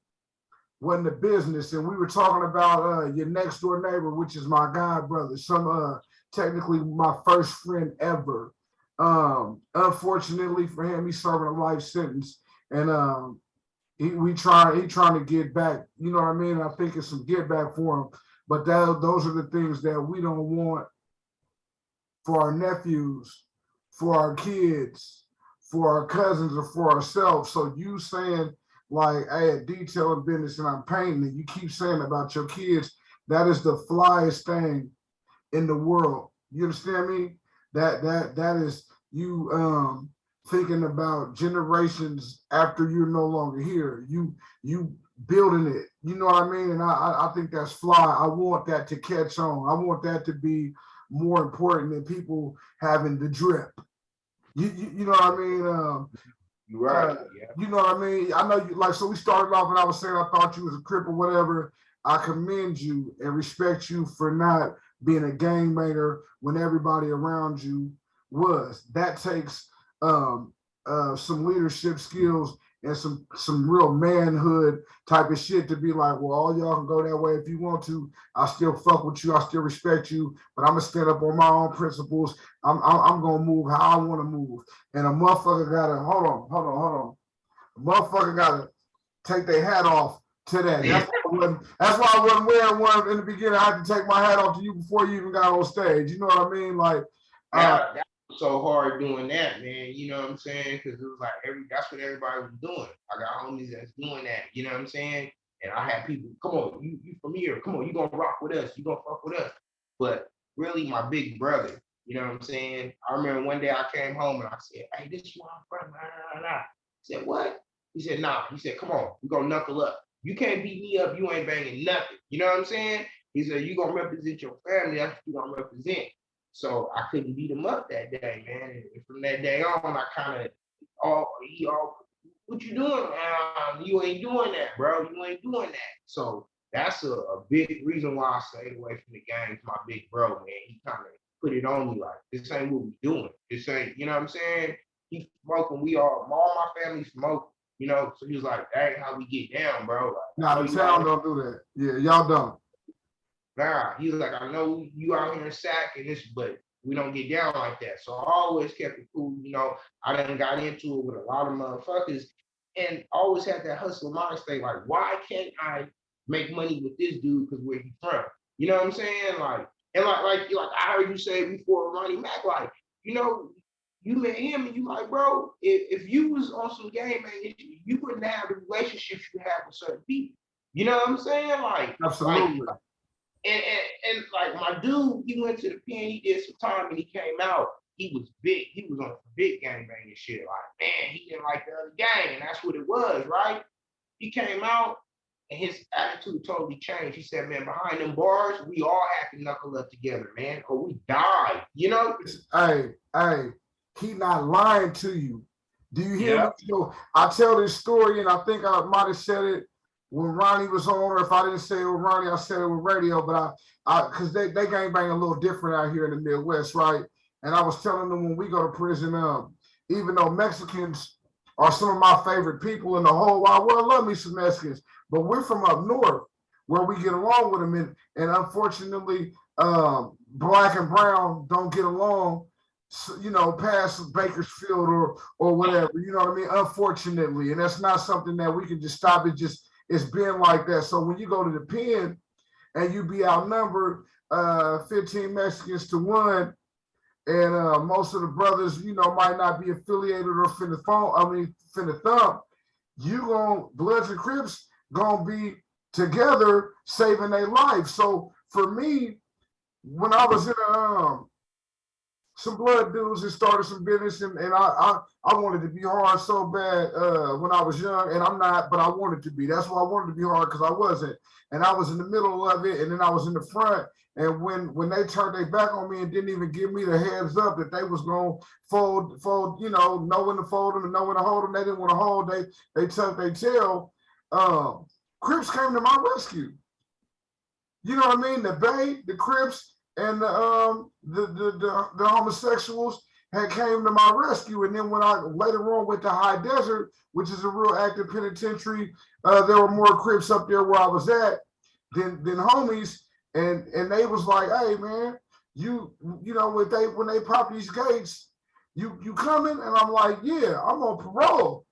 wasn't the business, and we were talking about your next door neighbor, which is my god brother, technically my first friend ever. Unfortunately for him, he's serving a life sentence, and he trying to get back. You know what I mean? I think it's some get back for him, but those are the things that we don't want for our nephews, for our kids, for our cousins, or for ourselves. So you saying like, hey, a detailing business and I'm painting, and you keep saying about your kids, that is the flyest thing in the world. You understand me? That is you thinking about generations after you're no longer here. You building it. You know what I mean? And I think that's fly. I want that to catch on. I want that to be more important than people having the drip. You know what I mean? You're right. Yeah. You know what I mean? I know you like, so we started off and I was saying I thought you was a crip or whatever. I commend you and respect you for not being a gangbanger when everybody around you was. That takes some leadership skills and some real manhood type of shit to be like, well, all y'all can go that way if you want to. I still fuck with you. I still respect you, but I'm gonna stand up on my own principles. I'm gonna move how I want to move. And a motherfucker gotta hold on. A motherfucker gotta take their hat off to that. That's why I wasn't wearing one in the beginning. I had to take my hat off to you before you even got on stage. You know what I mean? Like, that was so hard doing that, man. You know what I'm saying? Because it was like that's what everybody was doing. I got homies that's doing that. You know what I'm saying? And I had people, come on, you from here, come on, you gonna rock with us, you gonna fuck with us. But really, my big brother. You know what I'm saying? I remember one day I came home and I said, "Hey, this is where I'm from." He said, "What?" He said, "Nah." He said, "Come on, we gonna knuckle up. You can't beat me up. You ain't banging nothing." You know what I'm saying? He said, "You gonna represent your family. That's what you gonna represent." So I couldn't beat him up that day, man. And from that day on, I kind of, what you doing? You ain't doing that, bro. You ain't doing that. So that's a big reason why I stayed away from the game. My big bro, man, he kind of put it on me like, this ain't what we doing. This ain't, you know what I'm saying? He smoking. All my family smoking. So he was like, that ain't how we get down, bro. Like, nah, the town don't do that. Yeah, y'all don't. Nah, he was like, I know you out here in Sac and this, but we don't get down like that. So I always kept it cool. I done got into it with a lot of motherfuckers and always had that hustle mind state. Like, why can't I make money with this dude? Because where he from? You know what I'm saying? Like, and like I heard you say before Ronnie Mac, like, you met him and you like, bro, if you was on some game, man, you wouldn't have the relationships you have with certain people. You know what I'm saying? Like, absolutely. And like my dude, he went to the pen, he did some time and he came out. He was big. He was on big gang banging shit. Like, man, he didn't like the other gang, and that's what it was, right? He came out and his attitude totally changed. He said, man, behind them bars, we all have to knuckle up together, man, or we die, Hey, he not lying to you. Do you hear me? So I tell this story, and I think I might have said it when Ronnie was on, or if I didn't say it with Ronnie, I said it with radio, but because they gang bang a little different out here in the Midwest, right? And I was telling them when we go to prison, even though Mexicans are some of my favorite people in the whole wide world, I love me some Mexicans, but we're from up north where we get along with them, and unfortunately, black and brown don't get along, past Bakersfield or whatever, you know what I mean? Unfortunately, and that's not something that we can just stop. It's been like that. So when you go to the pen and you be outnumbered 15 Mexicans to 1, and most of the brothers, might not be affiliated or finna thump, Bloods and Crips gonna be together saving their life. So for me, when I was in some blood dudes that started some business, and I wanted to be hard so bad when I was young, and I'm not, but I wanted to be. That's why I wanted to be hard, because I wasn't. And I was in the middle of it, and then I was in the front. And when they turned their back on me and didn't even give me the heads up that they was gonna fold, you know when to fold them and know when to hold them, they didn't want to hold. They tucked their tail. Crips came to my rescue. You know what I mean? The Bay, the Crips, and the homosexuals had came to my rescue. And then when I later on went to High Desert, which is a real active penitentiary, there were more Crips up there where I was at than homies. And they was like, hey man, you know when they pop these gates, you coming? And I'm like, yeah, I'm on parole.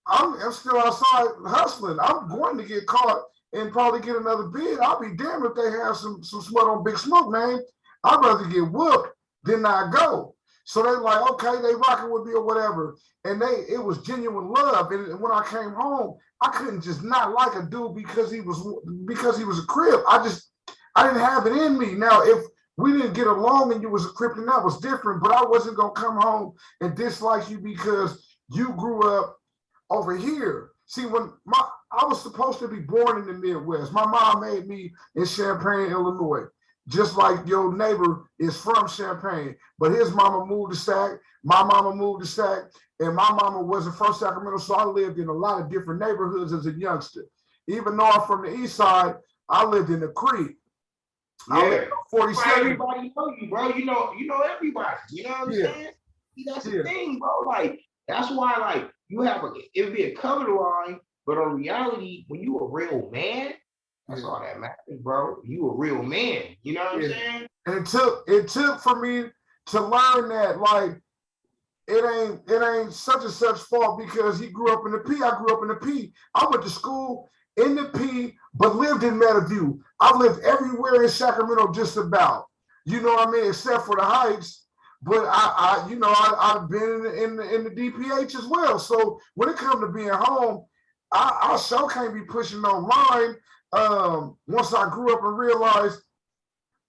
I'm still outside hustling. I'm going to get caught and probably get another bid. I'll be damned if they have some smut on Big Smoke, man. I'd rather get whooped than not go. So they like, okay, they rocking with me or whatever. And it was genuine love. And when I came home, I couldn't just not like a dude because he was a Crip. I didn't have it in me. Now, if we didn't get along and you was a Crip, then that was different. But I wasn't gonna come home and dislike you because you grew up over here. See, I was supposed to be born in the Midwest. My mom made me in Champaign, Illinois, just like your neighbor is from Champaign. But his mama moved to Sac, my mama moved to Sac, and my mama wasn't from Sacramento, so I lived in a lot of different neighborhoods as a youngster. Even though I'm from the east side, I lived in the Creek. Yeah, 47. Everybody know you, bro. You know everybody. You know what I'm saying? See, that's the thing, bro. Like, that's why, like, you have it'd be a color line, but in reality, when you a real man, that's all that matters, bro. You a real man. You know what I'm saying? And it took for me to learn that, like, it ain't such and such fault because he grew up in the P. I grew up in the P. I went to school in the P, but lived in Meadowview. I lived everywhere in Sacramento, just about. You know what I mean, except for the Heights. But I've been in the DPH as well. So when it comes to being home, I sure can't be pushing no line. Once I grew up and realized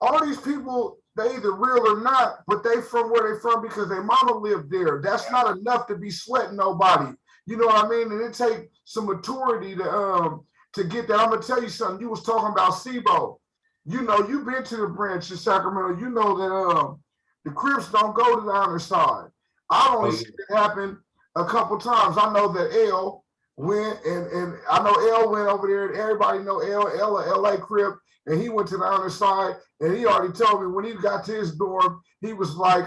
all these people, they either real or not, but they from where they from because their mama lived there. That's not enough to be sweating nobody. You know what I mean? And it takes some maturity to get that. I'm gonna tell you something. You was talking about SIBO. You know, you've been to the branch in Sacramento. You know that the Crips don't go to the honor side. I only seen it happen a couple times. I know that L went, and I know L went over there, and everybody know L a LA Crip, and he went to the honor side, and he already told me when he got to his dorm, he was like,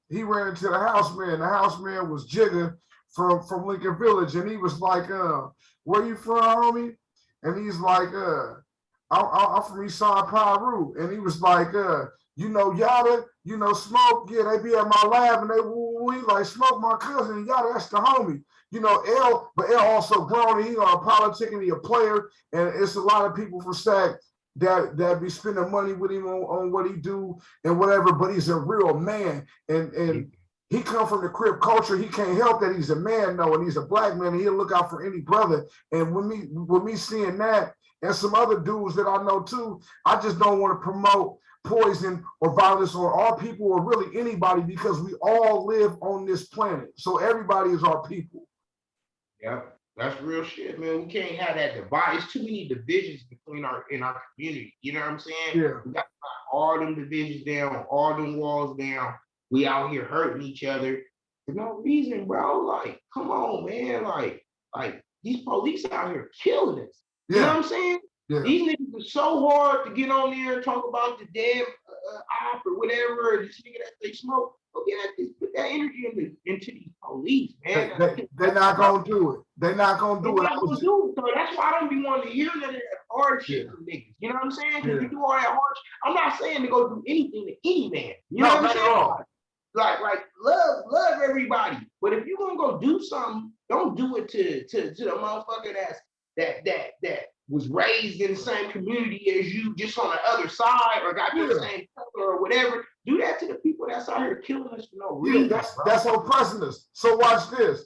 he ran into the house man. The house man was Jigga from Lincoln Village, and he was like, where you from, homie? And he's like, I'm from Eastside Piru. And he was like, you know Yada, you know Smoke, yeah, they be at my lab and we like Smoke, my cousin, and Yada, that's the homie. You know, L, but L also grown, and he a politic and he a player, and it's a lot of people from Sac that be spending money with him on what he do and whatever, but he's a real man, and he come from the Crip culture. He can't help that he's a man though, and he's a black man, and he'll look out for any brother. And with me seeing that and some other dudes that I know too, I just don't want to promote poison or violence on our people or really anybody, because we all live on this planet. So everybody is our people. Yeah, that's real shit, man. We can't have that divide. It's too many divisions in our community. You know what I'm saying? Yeah. We got to knock all them divisions down, all them walls down. We out here hurting each other for no reason, bro. Like, come on, man. Like these police out here killing us. You know what I'm saying? Yeah. These niggas are so hard to get on there and talk about the damn op or whatever, or this nigga that they smoke. Okay, put that energy into these police, man. They're not gonna do it. They're not gonna do it. So that's why I don't be wanting to hear none of that hard shit from niggas. You know what I'm saying? Because you do all that hard shit. I'm not saying to go do anything to any man. You know what I'm saying? Like love everybody. But if you're gonna go do something, don't do it to the motherfucker that was raised in the same community as you, just on the other side, or got the same color or whatever. Do that to the people that's out here killing us for no reason. That's oppressing us. So watch this.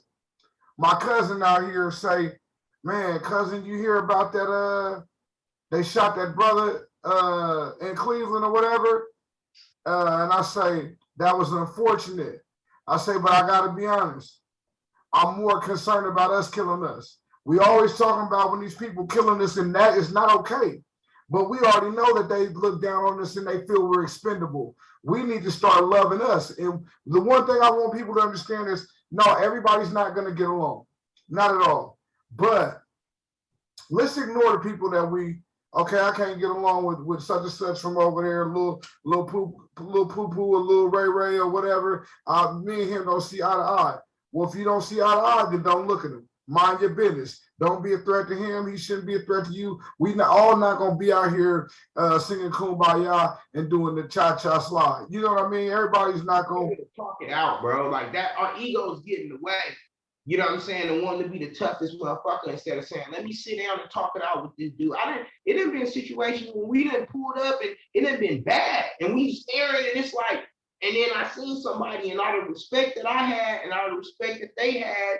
My cousin out here say, man, cousin, you hear about that they shot that brother in Cleveland or whatever. And I say, that was unfortunate. I say, but I gotta be honest. I'm more concerned about us killing us. We always talking about when these people killing us, and that is not okay. But we already know that they look down on us and they feel we're expendable. We need to start loving us. And the one thing I want people to understand is, no, everybody's not going to get along. Not at all. But let's ignore the people that okay, I can't get along with such and such from over there, little poo poo, or little Ray Ray or whatever. Me and him don't see eye to eye. Well, if you don't see eye to eye, then don't look at him. Mind your business. Don't be a threat to him. He shouldn't be a threat to you. We all not gonna be out here singing Kumbaya and doing the cha-cha slide. You know what I mean? Everybody's not gonna talk it out, bro. Like that, our egos get in the way. You know what I'm saying? And wanting to be the toughest motherfucker instead of saying, let me sit down and talk it out with this dude. It didn't been situations when we didn't pull up and it didn't been bad. And we staring and it's like, and then I seen somebody and all the respect that I had and all the respect that they had,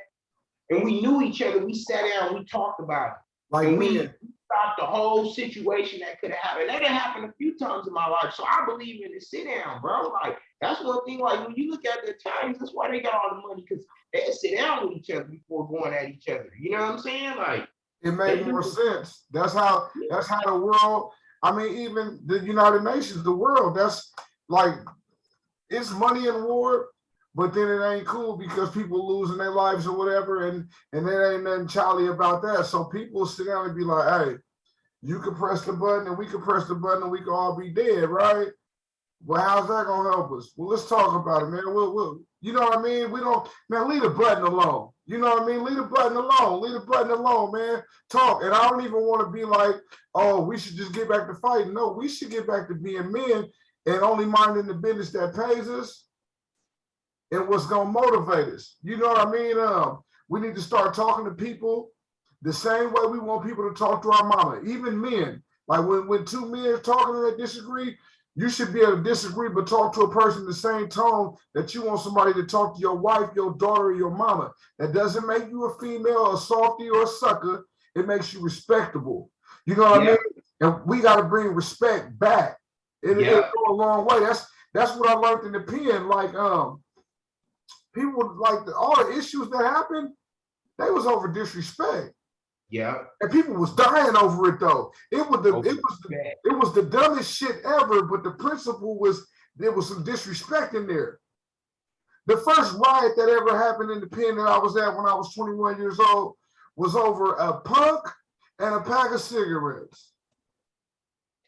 and we knew each other, we sat down, we talked about it. Like and we stopped the whole situation that could have happened. That had happened a few times in my life. So I believe in the sit down, bro. Like that's one thing, like when you look at the Italians, that's why they got all the money, because they sit down with each other before going at each other. You know what I'm saying? Like it made more sense. That's how the world, I mean, even the United Nations, the world, that's like, it's money in war, but then it ain't cool because people losing their lives or whatever, and there ain't nothing childy about that. So people sit down and be like, hey, you can press the button and we can press the button and we can all be dead, right? Well, how's that gonna help us? Well, let's talk about it, man. We'll you know what I mean? We don't, man, leave the button alone. You know what I mean? Leave the button alone. Leave the button alone, man. Talk. And I don't even want to be like, oh, we should just get back to fighting. No, we should get back to being men and only minding the business that pays us and what's gonna motivate us. You know what I mean? We need to start talking to people the same way we want people to talk to our mama, even men. Like when two men are talking and they disagree, you should be able to disagree, but talk to a person the same tone that you want somebody to talk to your wife, your daughter, or your mama. That doesn't make you a female, a softie, or a sucker. It makes you respectable. You know what I mean? And we got to bring respect back. It'll go a long way. That's what I learned in the pen. Like people, like all the issues that happened, they was over disrespect. Yeah. And people was dying over it though. It was the dumbest shit ever, but the principle was there was some disrespect in there. The first riot that ever happened in the pen that I was at when I was 21 years old was over a punk and a pack of cigarettes.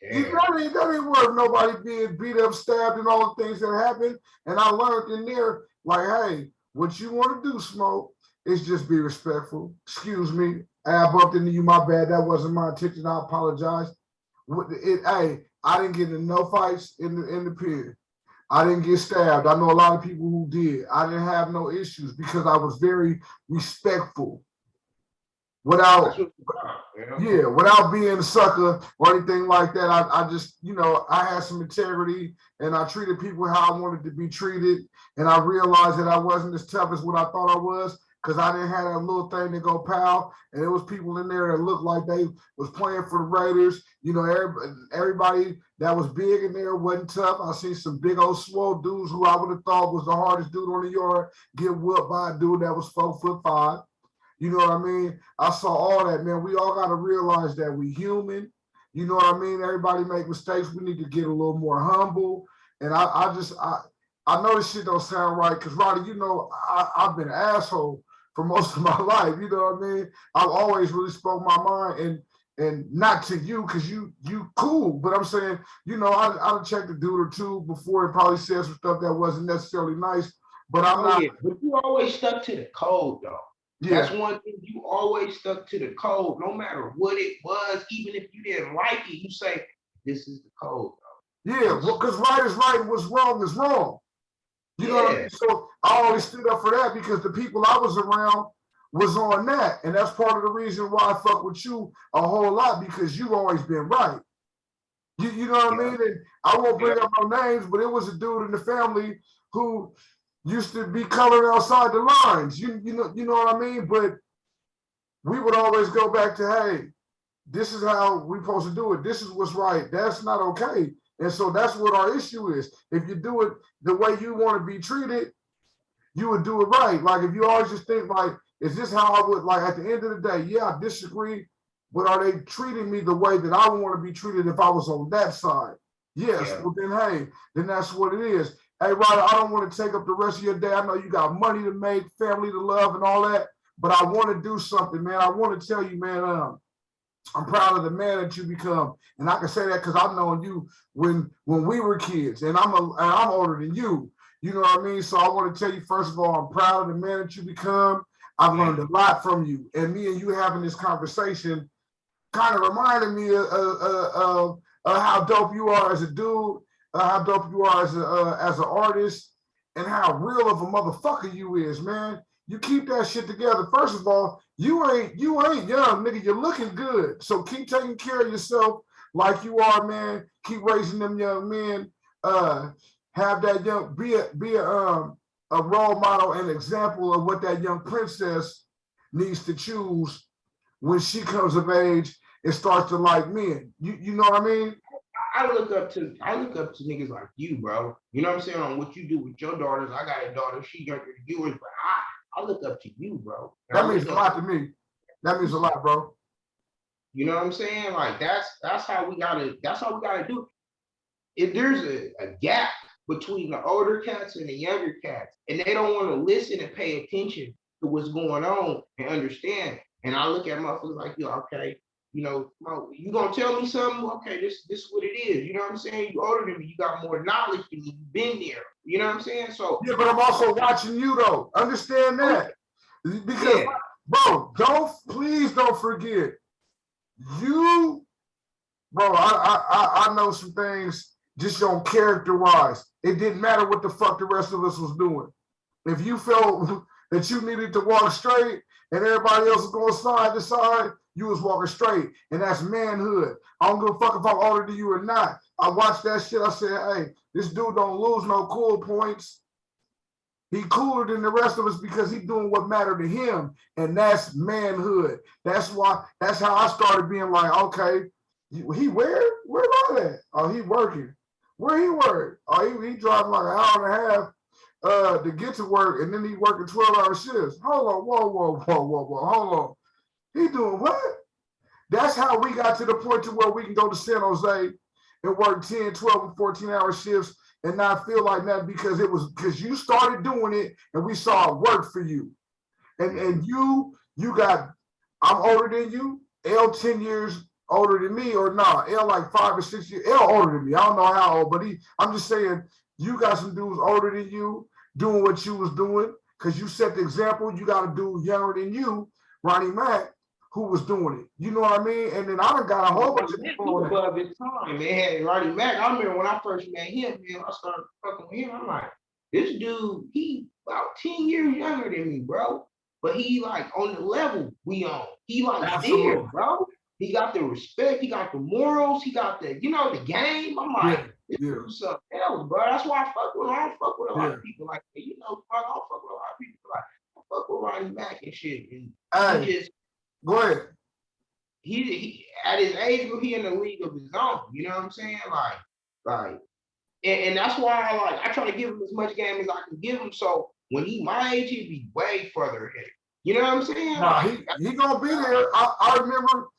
That ain't worth nobody being beat up, stabbed, and all the things that happened. And I learned in there, like, hey, what you want to do, Smoke, is just be respectful. Excuse me. I bumped into you, my bad. That wasn't my intention. I apologize. I didn't get in no fights in the pen. I didn't get stabbed. I know a lot of people who did. I didn't have no issues because I was very respectful. Without being a sucker or anything like that. I just, I had some integrity and I treated people how I wanted to be treated. And I realized that I wasn't as tough as what I thought I was, because I didn't have that little thing to go pow. And there was people in there that looked like they was playing for the Raiders. Everybody that was big in there wasn't tough. I seen some big old swole dudes who I would have thought was the hardest dude on the yard get whooped by a dude that was 4'5". You know what I mean? I saw all that, man. We all got to realize that we human. You know what I mean? Everybody make mistakes. We need to get a little more humble. And I know this shit don't sound right, because Roddy, I've been an asshole for most of my life. You know what I mean? I've always really spoke my mind, and not to you, because you cool. But I'm saying, I'll check the dude or two before it probably said some stuff that wasn't necessarily nice. But I'm not. Yeah. But you always stuck to the code, though. Yeah. That's one thing. You always stuck to the code, no matter what it was. Even if you didn't like it, you say, this is the code, though. Yeah, because right is right and what's wrong is wrong. You know what I mean? So I always stood up for that, because the people I was around was on that. And that's part of the reason why I fuck with you a whole lot, because you've always been right. You know what I mean? And I won't bring up no names, but it was a dude in the family who used to be colored outside the lines. You know what I mean? But we would always go back to, hey, this is how we supposed to do it. This is what's right. That's not okay. And so that's what our issue is. If you do it the way you want to be treated, you would do it right. Like if you always just think like, is this how I would like at the end of the day? Yeah, I disagree, but are they treating me the way that I want to be treated if I was on that side? Yes. Yeah. Well, then hey, then that's what it is. Hey, Ridah, I don't want to take up the rest of your day. I know you got money to make, family to love, and all that, but I want to do something, man. I want to tell you, man. I'm proud of the man that you become, and I can say that because I've known you when we were kids, and I'm older than you. You know what I mean? So I want to tell you first of all, I'm proud of the man that you become. I've learned a lot from you, and me and you having this conversation kind of reminded me of how dope you are as a dude, how dope you are as an artist, and how real of a motherfucker you is, man. You keep that shit together. First of all, you ain't young, nigga. You're looking good. So keep taking care of yourself like you are, man. Keep raising them young men. Have that young be a role model and example of what that young princess needs to choose when she comes of age and starts to like men. You know what I mean? I look up to niggas like you, bro. You know what I'm saying? On what you do with your daughters. I got a daughter, she younger than you, but I look up to you, bro. And that means a lot to me. That means a lot, bro. You know what I'm saying? Like that's how we gotta do it. If there's a gap between the older cats and the younger cats, and they don't want to listen and pay attention to what's going on and understand. And I look at motherfuckers like you, okay, you know, you gonna tell me something? Okay, this is what it is. You know what I'm saying? You older than me, you got more knowledge than me, you've been there. You know what I'm saying? So yeah, but I'm also watching you though. Understand that. Because yeah. Bro, please don't forget. You, bro, I know some things just on character wise. It didn't matter what the fuck the rest of us was doing. If you felt that you needed to walk straight and everybody else was going side to side, you was walking straight. And that's manhood. I don't give a fuck if I'm older than you or not. I watched that shit. I said, hey, this dude don't lose no cool points. He cooler than the rest of us because he doing what mattered to him, and that's manhood. That's how I started being like, okay, he where am I at? Oh, he working. Where he work? Oh, he driving like an hour and a half to get to work, and then he working 12-hour shifts. Hold on, whoa, hold on. He doing what? That's how we got to the point to where we can go to San Jose and work 10, 12, and 14-hour shifts and not feel like that because you started doing it and we saw it work for you. And you got, I'm older than you, L 10 years older than me, or nah, L like 5 or 6 years, L older than me. I don't know how old, but I'm just saying, you got some dudes older than you doing what you was doing because you set the example. You got a dude younger than you, Ronnie Mack, who was doing it. You know what I mean? And then I done got a whole bunch of people above his time, man. Ronnie Mack, I remember when I first met him, man, I started fucking with him. I'm like, this dude, he about 10 years younger than me, bro. But he like on the level we on. He like there, bro. He got the respect, he got the morals, he got the, the game. I'm like, this is something else, bro. That's why I fuck with him. I don't fuck with a lot of people like that. I don't fuck with a lot of people like I fuck with Ronnie Mack and shit. And he just go ahead. He at his age, he in the league of his own. You know what I'm saying? Like, and that's why I try to give him as much game as I can give him. So when he my age, he'd be way further ahead. You know what I'm saying? Nah, he gonna be there. I remember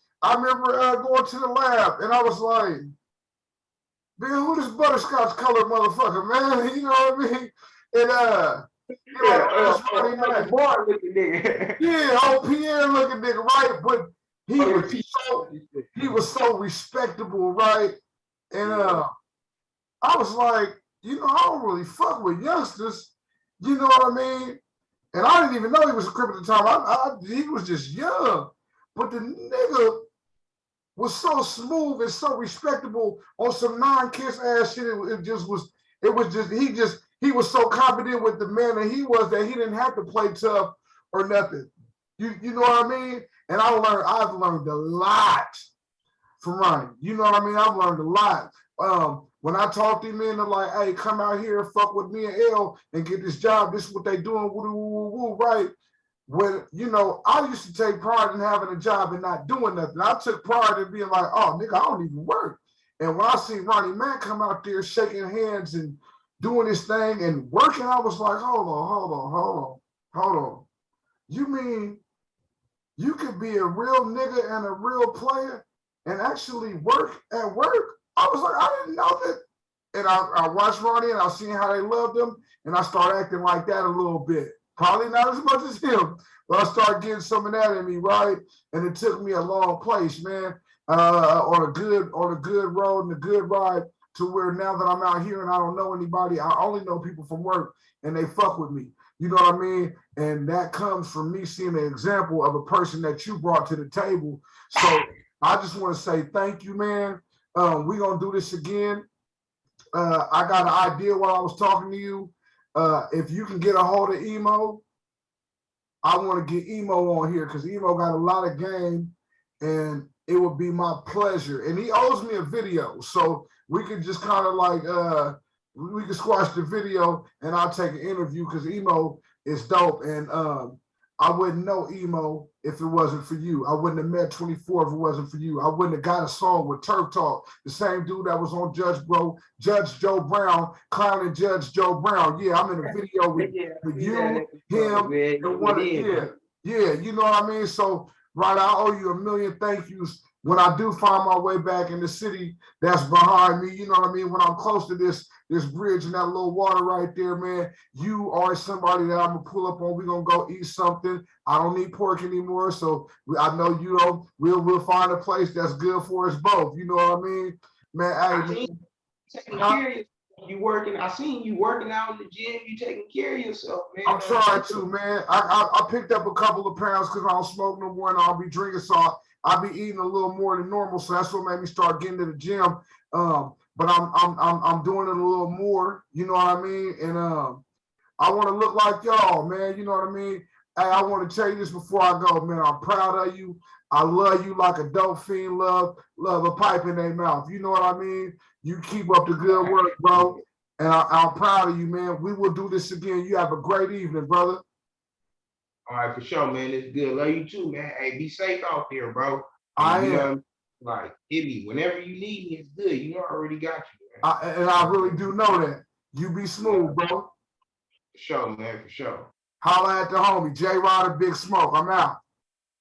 going to the lab and I was like, man, who this butterscotch colored motherfucker, man? You know what I mean? And Boy looking nigga. Yeah, old Pierre looking nigga, right? But he was so respectable, right? And I was like, I don't really fuck with youngsters. You know what I mean? And I didn't even know he was a crip at the time. He was just young. But the nigga was so smooth and so respectable on some non-kiss ass shit. He was so confident with the man that he was that he didn't have to play tough or nothing. You know what I mean? And I've learned a lot from Ronnie. You know what I mean? I've learned a lot. When I talk to him in, they're like, hey, come out here and fuck with me and L and get this job. This is what they doing, woo, woo, woo, woo, right? when, you know, I used to take pride in having a job and not doing nothing. I took pride in being like, oh, nigga, I don't even work. And when I see Ronnie Mack come out there shaking hands and doing his thing and working, I was like, hold on. You mean you could be a real nigga and a real player and actually work at work? I was like, I didn't know that. And I watched Ronnie and I seen how they loved him, and I started acting like that a little bit. Probably not as much as him, but I started getting some of that in me, right? And it took me a long place, man, on a good road and a good ride, to where now that I'm out here and I don't know anybody, I only know people from work and they fuck with me. You know what I mean? And that comes from me seeing an example of a person that you brought to the table. So I just want to say thank you, man. We're going to do this again. I got an idea while I was talking to you. If you can get a hold of Emo, I want to get Emo on here because Emo got a lot of game, and it would be my pleasure. And he owes me a video, so we could just kind of like we could squash the video, and I'll take an interview because Emo is dope. And I wouldn't know Emo if it wasn't for you. I wouldn't have met 24 if it wasn't for you. I wouldn't have got a song with Turf Talk, the same dude that was on Judge Joe Brown, clowning Judge Joe Brown. Yeah, I'm in a video with you, him, and one of, yeah, you know what I mean? So, right, I owe you a million thank yous when I do find my way back in the city that's behind me. You know what I mean? When I'm close to this bridge and that little water right there, man, you are somebody that I'm gonna pull up on. We're gonna go eat something. I don't need pork anymore, so I know you know we'll find a place that's good for us both. You know what I mean, man? Hey, taking care of you working. I seen you working out in the gym. You taking care of yourself, man. I'm trying to, man. I picked up a couple of pounds because I don't smoke no more and I'll be drinking, so I'll be eating a little more than normal. So that's what made me start getting to the gym. But I'm doing it a little more, you know what I mean? And I want to look like y'all, man. You know what I mean? Hey, I want to tell you this before I go, man. I'm proud of you. I love you like a dope fiend love a pipe in their mouth. You know what I mean? You keep up the good work, bro. And I'm proud of you, man. We will do this again. You have a great evening, brother. All right, for sure, man. It's good. Love you too, man. Hey, be safe out there, bro. I am. Like, hit me whenever you need me. It's good. You know, I already got you, man. And I really do know that. You be smooth, bro. For sure, man. For sure. Holla at the homie, J. Ridah, Big Smoke. I'm out.